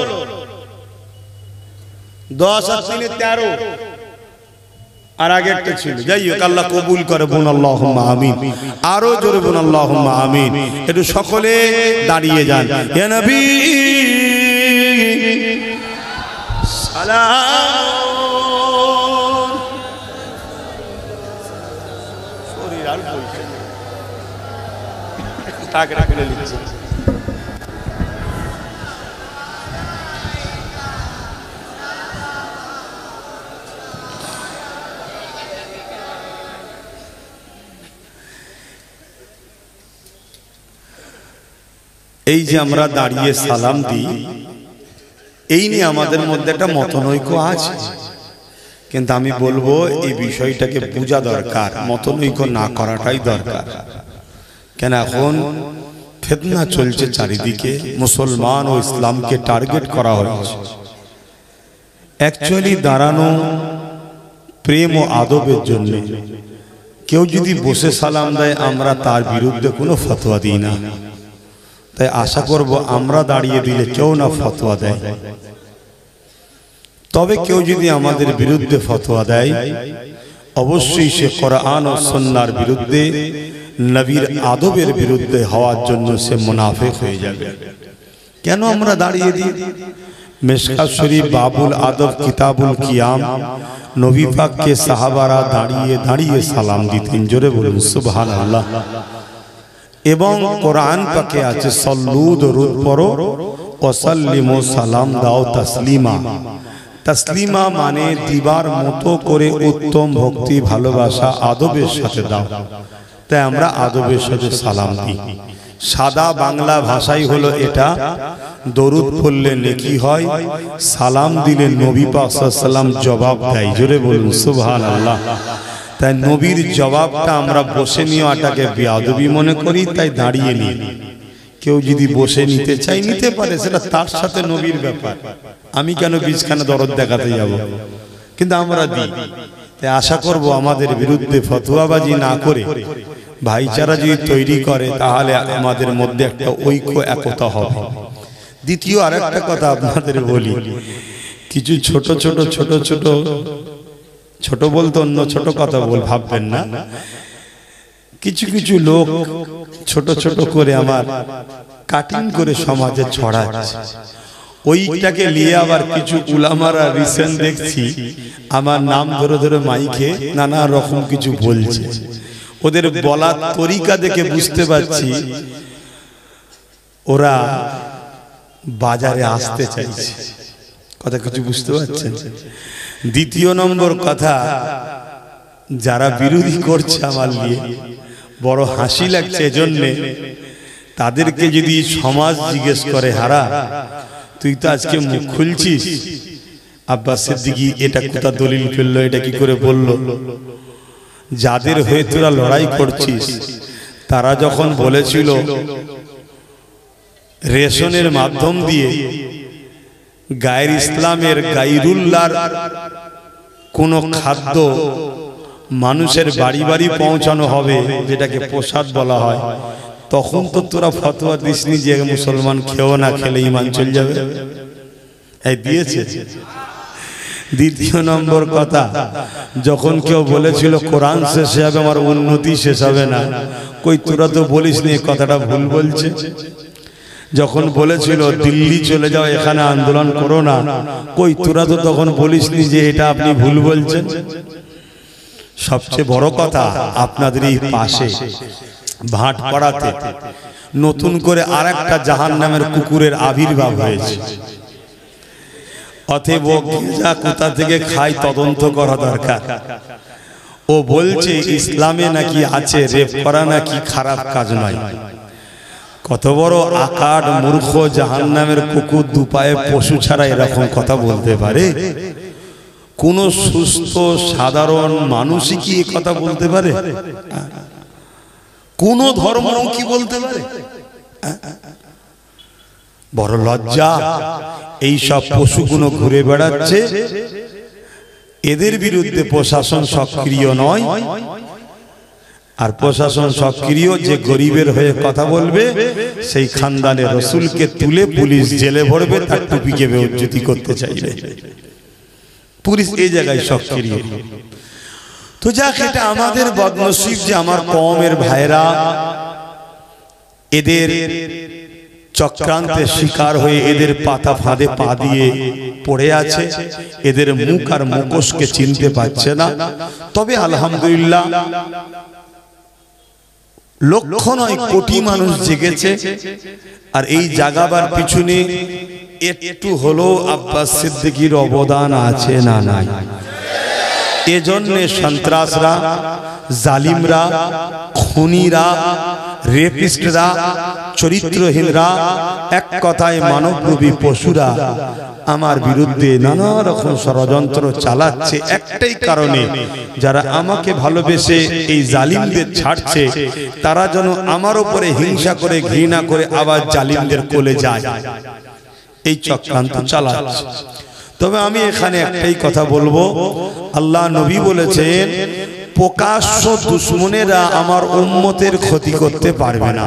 10 আর 3 13, আর আগে একটা ছিল। যাই হোক, আল্লাহ কবুল করে, বোন আল্লাহুম্মা আমিন, আরো জোরে বোন আল্লাহুম্মা আমিন। একটু সকলে দাঁড়িয়ে যান। ইয়া নবী সালাম। শরীর আর বলছে টাকরা করে লিখছে। এই যে আমরা দাঁড়িয়ে সালাম দিই, এই নিয়ে আমাদের মধ্যে একটা মতনৈক্য আছে, কিন্তু আমি বলবো এই বিষয়টাকে বোঝা দরকার, মতনৈক্য না করাটাই দরকার। কেন এখন ফিতনা চলছে চারিদিকে, মুসলমান ও ইসলামকে টার্গেট করা হচ্ছে। অ্যাকচুয়ালি দাঁড়ানো প্রেম ও আদবের জন্য। কেউ যদি বসে সালাম দেয় আমরা তার বিরুদ্ধে কোনো ফতোয়া দিই না, তাই আশা করব আমরা দাঁড়িয়ে দিলে কেউ না ফতোয়া দেয়। তবে কেউ যদি আমাদের বিরুদ্ধে ফতোয়া দেয় অবশ্যই সে কোরআন ও সুন্নাহর বিরুদ্ধে, নবীর আদবের বিরুদ্ধে হওয়ার জন্য সে মুনাফিক হয়ে যাবে। কেন আমরা দাঁড়িয়ে দিই? মিশকাত শরীফ বাবুল আদব কিতাবুল কিয়াম, নবী পাককে সাহাবারা দাঁড়িয়ে দাঁড়িয়ে সালাম দিতেন। জোরে বলুন সুবহানাল্লাহ। এবং কোরআন পাকে আছে সল্লু দরুদ পড়ো ওয়া সাল্লিমু, সালাম দাও তাসলিমা। তাসলিমা মানে দিবার মতো করে উত্তম ভক্তি ভালোবাসা আদবের সাথে দাও। তাই আমরা আদবের সাথে সালাম দিই। সাদা বাংলা ভাষাই হলো এটা। দরুদ পড়লে নেকি হয়, সালাম দিলে নবী পাক সাল্লাল্লাহু আলাইহি ওয়াসাল্লাম জবাব দেয়। জোরে বলুন সুবহানাল্লাহ। তাই নবীর জবাবটা আমরা বসে নেওয়াটাকে বেয়াদবি মনে করি, তাই দাঁড়িয়ে নিই। কেউ যদি বসে নিতে চাই নিতে পারে, সেটা তার সাথে নবীর ব্যাপার। আমি কেন বীজখানে দরদ দেখাতে যাব? কিন্তু আমরা দিই। তাই আশা করব আমাদের বিরুদ্ধে ফতোয়াবাজি না করে ভাইচারা যদি তৈরি করে তাহলে আমাদের মধ্যে একটা ঐক্য একতা হবে। দ্বিতীয় আরেকটা কথা আপনাদের বলি, কিছু ছোট ছোট ছোট ছোট ছোট বলতে অন্য ছোট কথা ভাববেন না, কিছু কিছু লোক ছোট ছোট করে আমার কাটিং করে সমাজে ছড়াচ্ছে। ওইটাকে নিয়ে আবার কিছু উলামারা রিসেন্ট দেখছি আমার নাম ধরে ধরে মাইকে নানা রকম কিছু বলছে। ওদের বলার তরিকা দেখে বুঝতে পারছি ওরা বাজারে আসতে চাইছে। কথা কিছু বুঝতে পারছেন? দ্বিতীয় নম্বর কথা, যারা বিরোধী করছে আমার নিয়ে বড় হাসি লাগছে। এজন্যে তাদেরকে যদি সমাজ জিজ্ঞেস করে, হারা তুই তো আজকে মুখ খুলছিস, আব্বাস সিদ্দিকী এটা কোথা দলিল ফেললো, এটা কি করে বললো? যাদের হয়ে তোরা লড়াই করছিস তারা যখন বলেছিল রেশনের মাধ্যম দিয়ে গায়ের ইসলামের গায়রুল্লাহর কোন খাদ্য মানুষের বাড়ি বাড়ি পৌঁছানো হবে, যেটাকে প্রসাদ বলা হয়, তখন তো তোরা ফতোয়া দিসনি যে মুসলমান খেও না, খেলে ঈমান চলে যাবে। এই দিয়েছে। দ্বিতীয় নম্বর কথা, যখন কেউ বলেছিল কোরআন শেষ হবে আমার উন্নতি শেষ হবে না, কই তোরা তো বলিসনি কথাটা ভুল বলছে। যখন বলেছিল দিল্লি চলে যাও, এখানে আন্দোলন করো না, কই তোরা তো তখন বলিসনি যে এটা আপনি ভুল বলছেন। সবচেয়ে বড় কথা, আপনাদের এই পাশে ভাটপাড়াতে নতুন করে আরেকটা জাহান্নামের কুকুরের আবির্ভাব হয়েছে। অতএব যা কোথা থেকে খায় তদন্ত করা দরকার। ও বলছে ইসলামে নাকি আছে রেপ করা নাকি খারাপ কাজ নয়। কত বড় আকার মূর্খ জাহান্নামের কুকুর, দুপায়ে পশু ছাড়া এরকম কথা বলতে পারে? কোন সুস্থ সাধারণ মানুষই কি এই কথা বলতে পারে? কোন ধর্ম কি বলতে পারে? বড় লজ্জা। এই সব পশুগুলো ঘুরে বেড়াচ্ছে, এদের বিরুদ্ধে প্রশাসন সক্রিয় নয়। আর প্রশাসন সক্রিয়, যে গরিবের হয়ে কথা বলবে সেই খানদানে রসুলকে তুলে পুলিশ জেলে ভরবে, তার টুপিকে বেইজ্জতি করতে চাইবে। পুলিশ এই জায়গায় সক্রিয়। তো যাক, এটা আমাদের বদনসিব যে আমার কওমের ভাইরা এদের চক্রান্তের শিকার হয়ে এদের পাতা ফাঁদে পা দিয়ে পড়ে আছে। এদের মুখ আর মুখোশকে চিনতে পারছে না। তবে আলহামদুলিল্লাহ লক্ষ নয় কোটি মানুষ জেগেছে। আর এই জাগাবার পিছনে একটু হলো আব্বাস সিদ্দিকীর অবদান আছে না নাই? এজন্য সন্ত্রাসরা, জালিমরা, খুনিরা রেপিস্টরা, চরিত্রহীনরা, এক কথায় মানবরূপী পশুরা আমার বিরুদ্ধে নানা রকম ষড়যন্ত্র চালাচ্ছে একটাই কারণে, যারা আমাকে ভালোবেসে এই জালিমদের ছাড়ছে তারা যেন আমার উপরে হিংসা করে ঘৃণা করে আবার জালিমদের কোলে যায়, এই চক্রান্ত চালাচ্ছে। তবে আমি এখানে একটাই কথা বলবো, আল্লাহ নবী বলেছেন প্রকাশ্য দুশমনেরা আমার উম্মতের ক্ষতি করতে পারবে না।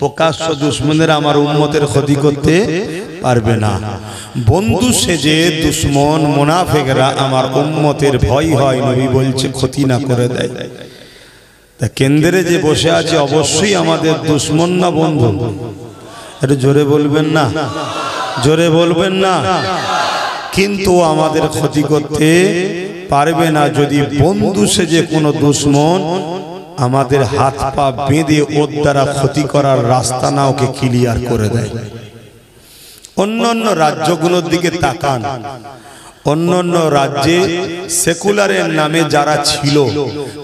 প্রকাশ্য দুশমনেরা আমার উম্মতের ক্ষতি করতে পারবে না। বন্ধু সেজে দুশমন মুনাফিকরা আমার উম্মতের ভয় হয়, নবী বলছে ক্ষতি না করে দেয়। তা কেন্দ্রে যে বসে আছে অবশ্যই আমাদের দুশমন না বন্ধু? একটু জোরে বলবেন না, জোরে বলবেন না। কিন্তু আমাদের ক্ষতি করতে পারবে না যদি বন্ধু সেজে কোনো দুশমন আমাদের হাত পা বেঁধে ওর দ্বারা ক্ষতি করার রাস্তা না ওকে ক্লিয়ার করে দেয়। অন্যান্য রাজ্যগুলোর দিকে তাকান, অন্যান্য রাজ্যে সেকুলারের নামে যারা ছিল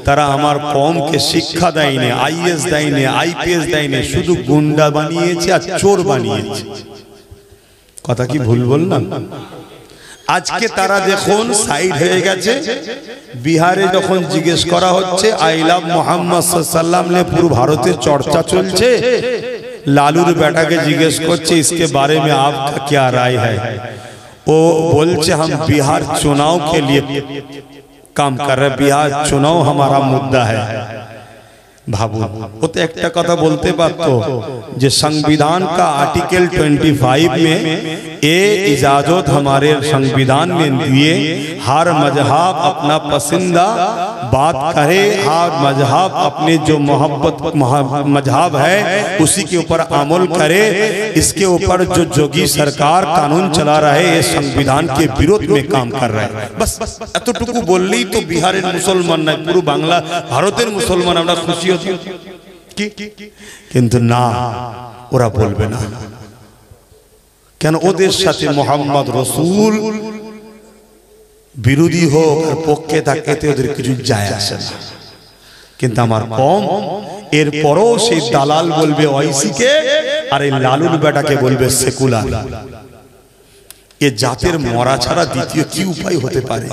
তারা আমার কমকে শিক্ষা দেয়নি, আইএস দেয়নি, আইপিএস দেয়নি, শুধু গুন্ডা বানিয়েছে আর চোর বানিয়েছে। কথা কি ভুল বললাম? আজকে তারা দেখুন সাইড হয়ে গেছে। বিহারে যখন জিজ্ঞেস করা হচ্ছে আই লাভ মোহাম্মদ সাল্লাল্লাহু আলাইহি ওয়াসাল্লাম, পুরো ভারতে চর্চা চলছে, লালুর বেটাকে জিজ্ঞেস করছে इसके बारे में आपका क्या राय है? वो बोलছে हम बिहार चुनाव के लिए काम कर रहे, बिहार चुनाव हमारा मुद्दा है। भाबू वो तो एक कथा बोलते पारतो जे संविधान का आर्टिकल 25 में ये इजाजत हमारे संविधान में दिए, हर मजहब अपना पसंदीदा बात करे, हर मजहब अपने जो मोहब्बत मजहब है उसी के ऊपर अमल करे। इसके ऊपर जो जोगी सरकार कानून चला रहे ये संविधान के विरोध में काम कर रहे हैं। बस एतटुकु बोललेই तो बिहारेर मुसलमान ना पुरो बांग्ला भारतेर मुसलमान আমরা খুশি হই কি? কিন্তু না, ওরা বলবে না। কেন? ওদের সাথে মোহাম্মদ রাসূল বিরোধী হোক আর পক্ষে থাকে ওদের কিছু যায় আসে না। কিন্তু আমার কম এরপরও সেই দালাল বলবে ওয়াইসিকে, আর এই লালুর বেটাকে বলবে সেকুলার। এ জাতের মরা ছাড়া দ্বিতীয় কি উপায় হতে পারে?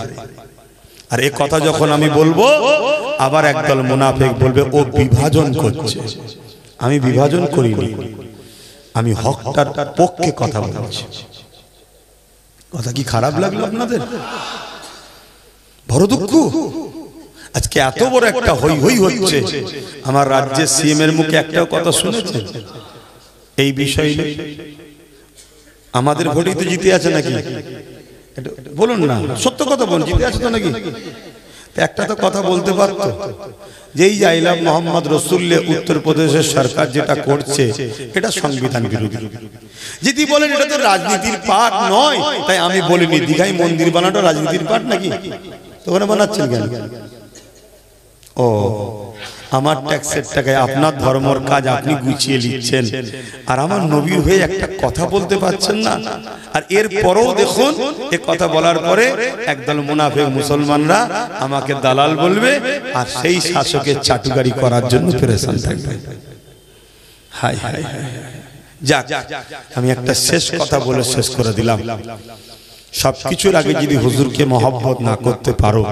আর এই কথা যখন আমি বলবো আবার একদল মুনাফিক বলবে ও বিভাজন করছে। আমি বিভাজন করিনি, আমি হকটার পক্ষে কথা বলছি। কথা কি খারাপ লাগলো আপনাদের? বড় দুঃখ। আজকে এত বড় একটা হই হই হচ্ছে, আমার রাজ্যের সিএম এর মুখে একটাও কথা শুনেছেন এই বিষয়ে? আমাদের ভোটেই তো জিতে আছে নাকি? বলুন না, সত্য কথা বলুন, জিতে আছে তো নাকি? একটা তো কথা বলতে পারতো যেই আই লাভ মোহাম্মদ রাসূলুল্লাহ উত্তরপ্রদেশের সরকার যেটা করছে এটা সংবিধান বিরোধী। যদি বলেন এটা তো রাজনীতির পার্ট নয়, তাই আমি বলিনি দীঘায় মন্দির বানানোটা রাজনীতির পার্ট নাকি? তো ওখানে বানাচ্ছেন কেন? ও আমার ট্যাক্সের টাকায় আপনার ধর্মের কাজ আপনি গুছিয়ে নিচ্ছেন, আর আমার নবীর হয়ে একটা কথা বলতে পারছেন না। আর এর পরেও দেখুন এই কথা বলার পরে একদল মুনাফিক মুসলমানরা আমাকে দালাল বলবে, আর সেই শাসকের চাটুকারি করার জন্য পেরেশান থাকবে। হায় হায় হায়। যাক, আমি একটা শেষ কথা বলে শেষ করে দিলাম। সবকিছুর আগে যদি হুজুরকে মহব্বত না করতে পারো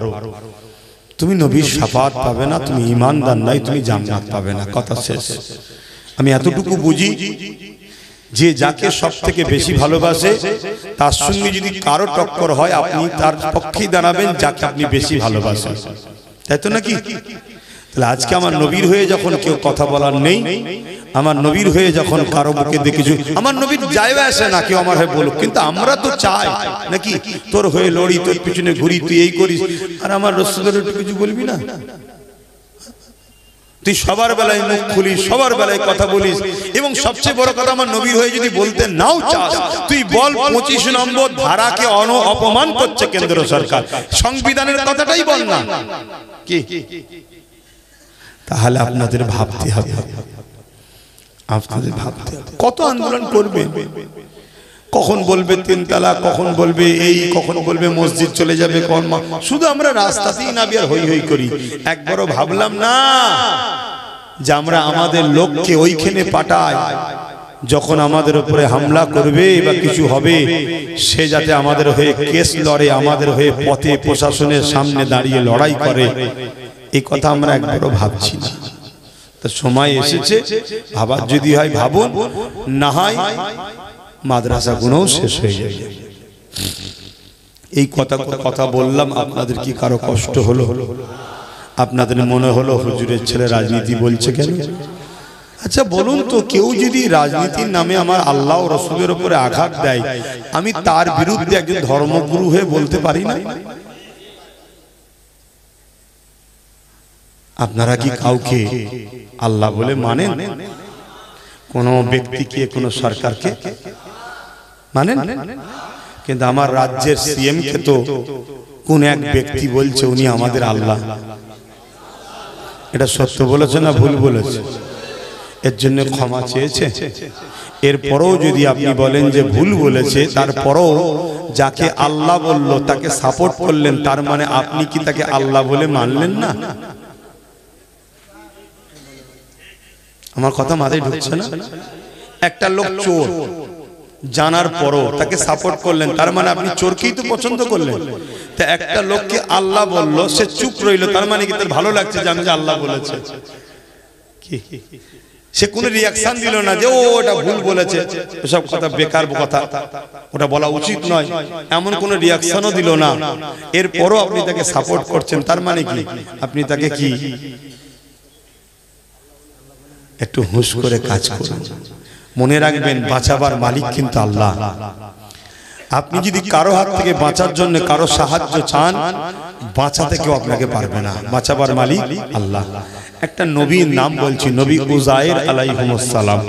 তুমি নবীর শাফাত পাবে না, তুমি ঈমানদার নাই, তুমি জান্নাত পাবে না। কথা শেষ। আমি এতটুকু বুঝি যে যাকে সবথেকে বেশি ভালোবাসে তার সঙ্গে যদি কারো টক্কর হয় আপনি তার পক্ষেই দাঁড়াবেন যাকে আপনি বেশি ভালোবাসেন, তাই তো নাকি? তাহলে আজকে আমার নবীর হয়ে যখন কেউ কথা বলার নেই, আমার নবীর হয়ে যখন কারো মুখে দেখেছি, আমার নবীর যায় আসে না কেউ আমার হয়ে বলুক, কিন্তু আমরা তো চাই নাকি তোর হয়ে লড়ি, তোর পিছনে ঘুরি, তুই এই করিস, আর আমার রাসূলের একটু কিছু বলবি না? তুই সবার বেলায় মুখ খুলিস, সবার বেলায় কথা বলিস, এবং সবচেয়ে বড় কথা আমার নবীর হয়ে যদি বলতে নাও চাস তুই বল 25 নম্বর ধারাকে অপমান করছে কেন্দ্র সরকার, সংবিধানের কথাটাই বল না কি? তাহলে আপনাদের ভাবতে হবে, আপনাদের ভাবতে হবে কত আন্দোলন করবে, কখন বলবে 3 তালাক, কখন বলবে এই, কখন বলবে মসজিদ চলে যাবে, কোন শুধু আমরা রাস্তাতেই না বিয়ার হই হই করি। একবারও ভাবলাম না যে আমরা আমাদের লোককে ওইখানে পাঠাই, যখন আমাদের উপরে হামলা করবে বা কিছু হবে সে যাতে আমাদের হয়ে কেস লড়ে, আমাদের হয়ে পথে প্রশাসনের সামনে দাঁড়িয়ে লড়াই করে, এই কথা আমরা একবারও ভাবছি না। তো সময় এসেছে, ভাবার যদি হয় ভাবুন, না হয় মাদ্রাসাগুলোও শেষ হয়ে যাবে। এই কথা বললাম, আপনাদের কি কারো কষ্ট হলো? আপনাদের মনে হলো হুজুরের ছেলে রাজনীতি বলছে কেন? আচ্ছা বলুন তো, কেউ যদি রাজনীতির নামে আমার আল্লাহ ও রাসূলের উপরে আঘাত দেয়, আমি তার বিরুদ্ধে একজন ধর্মগুরু হয়ে বলতে পারি না? আপনারা কি কাউকে আল্লাহ বলে মানেন? কোন ব্যক্তিকে, কোন সরকারকে মানেন? কিন্তু আমার রাজ্যের সিএম কে তো কোন এক ব্যক্তি বলছে উনি আমাদের আল্লাহ। এটা সত্য বলেছে না ভুল বলেছে? এর জন্য ক্ষমা চেয়েছে। এরপরও যদি আপনি বলেন যে ভুল বলেছে, তারপরও যাকে আল্লাহ বলল তাকে সাপোর্ট করলেন, তার মানে আপনি কি তাকে আল্লাহ বলে মানলেন না? আমার কথা মাথায় ঢুকছে না? একটা লোক চোর জানার পরও তাকে সাপোর্ট করলেন, তার মানে আপনি চোরকেই তো পছন্দ করলেন। তা একটা লোককে আল্লাহ বলল, সে চুপ রইল, তার মানে কি তার ভালো লাগছে যে আমি যে আল্লাহ বলেছে? কি সে কোনো রিয়াকশন দিল না যে ও ওটা ভুল বলেছে, এসব কথা বেকার কথা, ওটা বলা উচিত নয়, এমন কোনো রিয়াকশনও দিল না। এরপরও আপনি তাকে সাপোর্ট করছেন, তার মানে কি আপনি তাকে কি? একটু হুঁশ করে কাজ করুন। মনে রাখবেন, বাঁচাবার মালিক কিন্তু আল্লাহ। আপনি যদি কারো হাত থেকে বাঁচার জন্য কারো সাহায্য চান, বাঁচাতে কেউ আপনাকে পারবে না, বাঁচাবার মালিক আল্লাহ। একটা নবীর নাম বলছি, নবী উজায়ের আলাইহিস সালাম,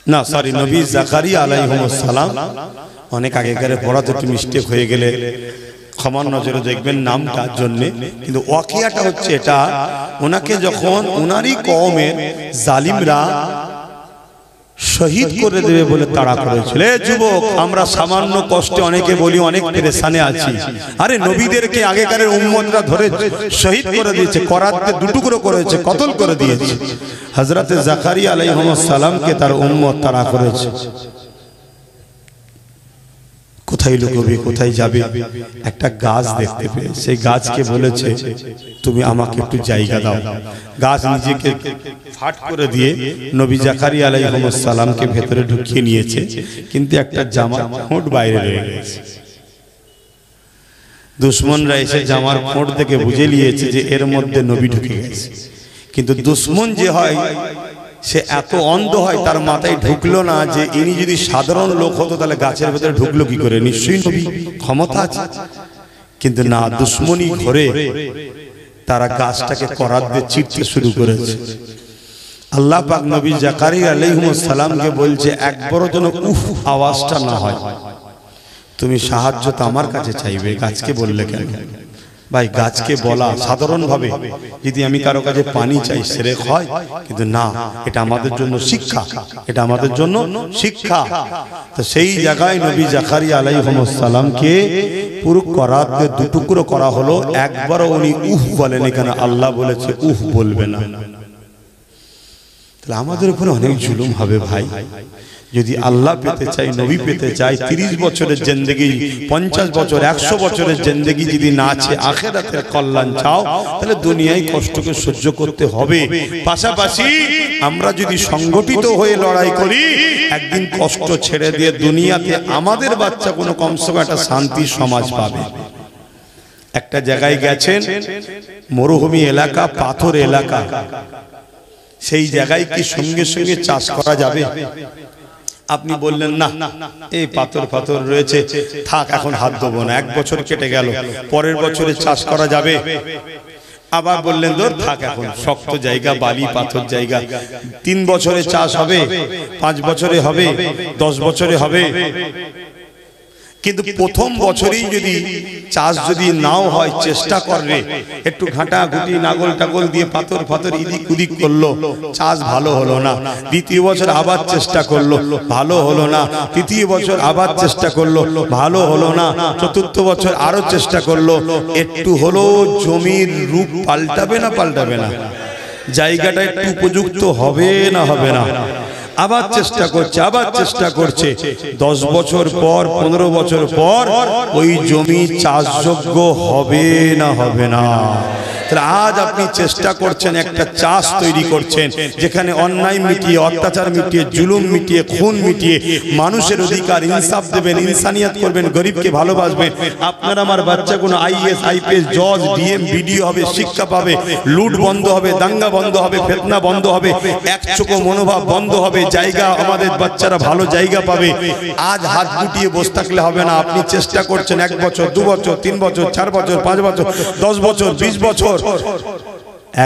না সরি নবী জাকারিয়া আলাইহিস সালাম। অনেক আগেকার পড়াতে একটু মিস্টেক হয়ে গেলে ক্ষমার নজরে দেখবেন নামটার জন্য, কিন্তু ওয়াকিয়াটা হচ্ছে এটা, ওনাকে যখন ওনারই কওমের জালিমরা শহীদ করে দেবে বলে তাড়া করেছিল। যুবক, আমরা সামান্য কষ্টে অনেকে বলি অনেক পেরেশানে আছি, আরে নবীদেরকে আগেকারের উম্মতরা ধরে শহীদ করে দিয়েছে, করাতে দুটুকরো করেছে, কতল করে দিয়েছে। হযরতে জাকারিয়া আলাইহিস সালামকে তার উম্মত তাড়া করেছে। কোথায় লুকোবে, কোথায় যাবে? একটা গাছ দেখতে পেয়ে সেই গাছকে বলেছে, তুমি আমাকে একটু জায়গা দাও। গাছ নিজেকে ফাট করে দিয়ে নবী জাকারিয়া আলাইহিস সালামকে ভেতরে ঢুকিয়ে নিয়েছে, কিন্তু একটা জামার খোঁট বাইরে রয়ে গেছে। দুশমনরা এসে জামার খোঁট থেকে বুঝে নিয়েছে যে এর মধ্যে নবী ঢুকে গেছে। কিন্তু দুশমন যে হয় সে এত অন্ধ হয়, তার মাথায় ঢুকলো না যে ইনি যদি সাধারণ লোক হতো তাহলে গাছের ভেতরে ঢুকলো কি করে, নিশ্চয়ই নবী, ক্ষমতা আছে। কিন্তু না, দুশমনী ঘরে তারা গাছটাকে করাত দিয়ে চিরতে শুরু করেছে। আল্লাহ পাক নবী জাকারিয়া আলাইহিস সালামকে বলছে, একবারও যেন উফ আওয়াজটা না হয়, তুমি সাহায্য তো আমার কাছে চাইবে, গাছকে বললে কেন? ভাই, গাছকে বলা সাধারণভাবে যদি আমি কারো কাছে পানি চাই শিরক হয়, কিন্তু না, এটা আমাদের জন্য শিক্ষা, এটা আমাদের জন্য শিক্ষা। তো সেই জায়গায় নবী জাকারিয়া আলাইহিস সালামকে পুরো করাতে দুটুকরো করা হলো, একবারও উনি উফ বলেন, এখানে আল্লাহ বলেছে উফ বলবে না। তাহলে আমাদের উপরে অনেক জুলুম হবে ভাই। যদি আল্লাহ পেতে চাই, নবী পেতে চাই, 30 বছরের জিন্দেগি, 50 বছর, 100 বছরের জিন্দেগি যদি না আছে, আখিরাতের কল্যাণ চাও, তাহলে দুনিয়ায় কষ্টকে সহ্য করতে হবে। পাশাপাশি আমরা যদি সংগঠিত হয়ে লড়াই করি, একদিন কষ্ট ছেড়ে দিয়ে দুনিয়াতে আমাদের বাচ্চা কোনো কমসে কম একটা শান্তির সমাজ পাবে। একটা জায়গায় গেছেন, মরুভূমি এলাকা, পাথর এলাকা, সেই জায়গায় কি সঙ্গে সঙ্গে চাষ করা যাবে? আপনি বললেন না, এই পাথর পাথর রয়েছে, থাক এখন হাত দেবো না, 1 বছর কেটে গেল, পরের বছরে চাষ করা যাবে। আবার বললেন ধর থাক, এখন শক্ত জায়গা, বালি পাথর জায়গা, 3 বছরে চাষ হবে, 5 বছরে হবে, 10 বছরে হবে। কিন্তু প্রথম বছরেই যদি চাষ যদি নাও হয়, চেষ্টা করবে, একটু ঘাটাঘুটি নাগল টাগল দিয়ে পাথর ফাথর ইদিক উদিক করলো, চাষ ভালো হলো না। দ্বিতীয় বছর আবার চেষ্টা করলো, ভালো হলো না। তৃতীয় বছর আবার চেষ্টা করলো, ভালো হলো না। চতুর্থ বছর আরো চেষ্টা করলো, একটু হলো জমির রূপ পাল্টাবে না পাল্টাবে না, জায়গাটা একটু উপযুক্ত হবে না হবে না, আবার চেষ্টা করছে, আবার চেষ্টা করছে। 10 বছর পর 15 বছর পর ওই জমি চাষযোগ্য হবে না হবে না। আজ আপনি চেষ্টা করছেন, একটা চাষ তৈরি করছেন যেখানে অন্যায় মিটিয়ে, অত্যাচার মিটিয়ে, জুলুম মিটিয়ে, খুন মিটিয়ে মানুষের অধিকার ইনসাফ দেবেন, ইনসানিয়াত করবেন, গরিবকে ভালোবাসবেন। আপনার আমার বাচ্চা কোনো আইএস আইপিএস জজ ডিএম বিডিও হবে, শিক্ষা পাবে, লুট বন্ধ হবে, দাঙ্গা বন্ধ হবে, ফিতনা বন্ধ হবে, একচোখো মনোভাব বন্ধ হবে, জায়গা আমাদের বাচ্চারা ভালো জায়গা পাবে। আজ হাত গুটিয়ে বসে থাকলে হবে না। আপনি চেষ্টা করছেন 1 বছর 2 বছর 3 বছর 4 বছর 5 বছর 10 বছর 20 বছর।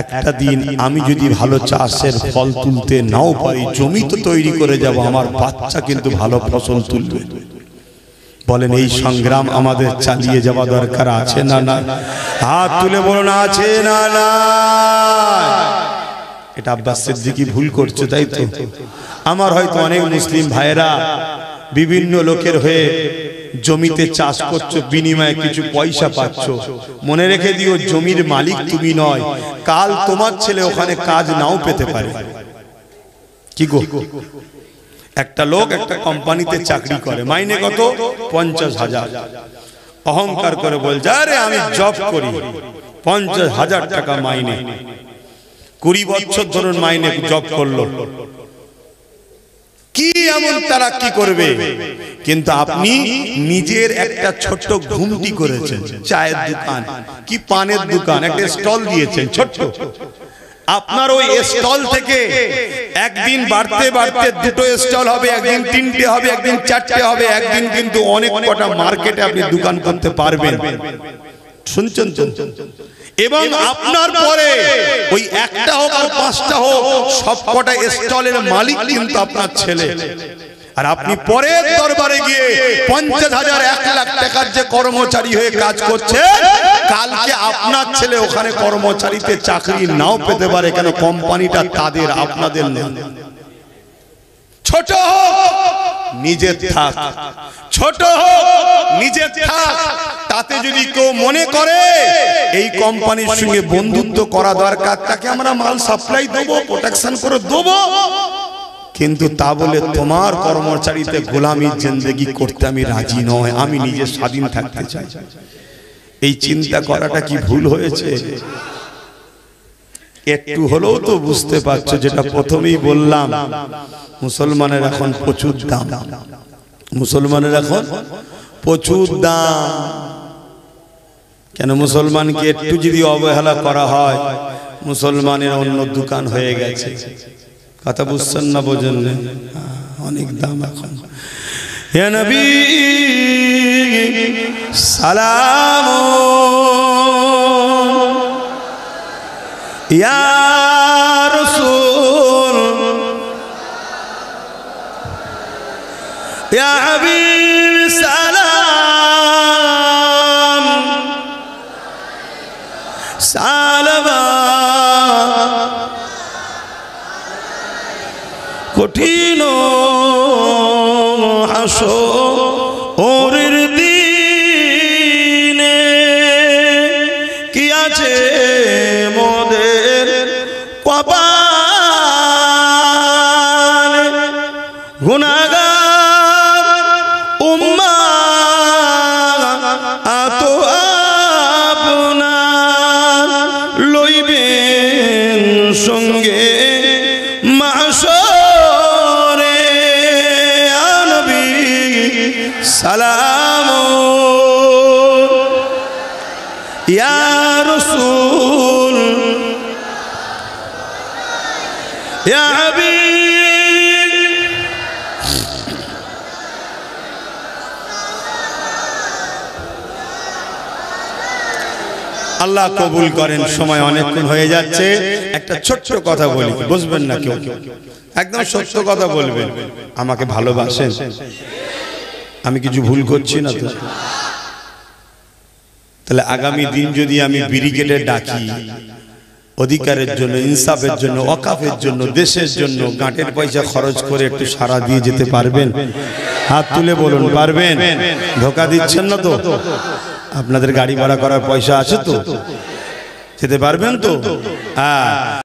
একটা দিন আমি যদি ভালো চাষের ফল তুলতে নাও পারি, জমি তো তৈরি করে যাব, আমার বাচ্চা কিন্তু ভালো ফসল তুলবে। বলেন এই সংগ্রাম আমাদের চালিয়ে যাওয়া দরকার আছে না না? হাত তুলে বলুন আছে না না? এটা আব্বাস সিদ্দিকী ভুল করছে, তাই তো? আমার হয়তো অনেক মুসলিম ভাইয়েরা বিভিন্ন লোকের হয়ে জমিতে চাষ করছো, বিনিময়ে কিছু পয়সা পাচ্ছ। মনে রেখে দিও, জমির মালিক তুমি নয়, কাল তোমার ছেলে ওখানে কাজ নাও পেতে পারে। কি গো, একটা লোক একটা কোম্পানিতে চাকরি করে, মাইনে কত? 50,000। অহংকার করে বলছে, আরে আমি জব করি, 50,000 টাকা মাইনে। 20 বছর ধরুন মাইনে জব করলো, কি এমন তারা কি করবে? কিন্তু আপনি নিজের একটা ছোট্ট ঘুমটি করেছেন, চায়ের দোকান কি পানের দোকান, একটা স্টল দিয়েছেন ছোট্ট। আপনার ওই স্টল থেকে একদিন বাড়তে বাড়তে 2টো স্টল হবে, একদিন 3টে হবে, একদিন 4টে হবে, একদিন কিন্তু অনেক কটা মার্কেটে আপনি দোকান করতে পারবেন। শুনছেন তো? এবং আপনার পরে ওই একটা হোক আর 5টা হোক, সবকটা স্টলের মালিক কিন্তু আপনার ছেলে। আর আপনি পরের দরবারে গিয়ে 50,000 1 লাখ টাকার যে কর্মচারী হয়ে কাজ করছে, কালকে আপনার ছেলে ওখানে কর্মচারীতে চাকরি নাও পেতে পারে। কেন? কোম্পানিটা তাদের, আপনাদের নেই। ছোট হোক নিজের থাক, ছোট হোক নিজের থাক। তাতে যদি কেউ মনে করে এই কোম্পানির সঙ্গে বন্ধুত্ব করা দরকার, তাকে আমরা মাল সাপ্লাই দেবো, প্রোটেকশন করে দেবো, কিন্তু তা বলে তোমার কর্মচারীতে গোলামির জিন্দেগি করতে আমি রাজি নয়, আমি নিজে স্বাধীন থাকতে চাই। এই চিন্তা করাটা কি ভুল হয়েছে? একটু হলেও তো বুঝতে পারছো, যেটা প্রথমেই বললাম, মুসলমানের এখন প্রচুর দাম, মুসলমানের এখন প্রচুর দাম। কেন? মুসলমানকে একটু যদি অবহেলা করা হয়, মুসলমানের অন্য দোকান হয়ে গেছে। কথা বুঝছেন না? বোঝেন না? অনেক দাম এখন। হে নবী সালাম, ইয়া রাসূল, ইয়া হাবিব সালাম, সালামা কঠিন হাসরের দিনে কি আছে মোদের কপালে, গুনাহগার উম্মাত আতো আপনার লইবেন সঙ্গে মাহশরে। নবী সালাম, ইয়া রাসূল, ইয়া হাবিব। আল্লাহ কবুল করেন। সময় অনেকক্ষণ হয়ে যাচ্ছে, একটা ছোট্ট কথা বলি, বুঝবেন না কেউ, একদম সত্য কথা বলবেন। আমাকে ভালোবাসেন? আমি কিছু ভুল করছি না তো? তাহলে আগামী দিন যদি আমি ব্রিগেডে ডাকি অধিকারের জন্য, ইনসাফের জন্য, ওয়াকাফের জন্য, দেশের জন্য গাঁটের পয়সা খরচ করে একটু সারা দিয়ে যেতে পারবেন? হাত তুলে বলুন, পারবেন? ধোকা দিচ্ছেন না তো? আপনাদের গাড়ি ভাড়া করার পয়সা আছে তো? যেতে পারবেন তো? হ্যাঁ।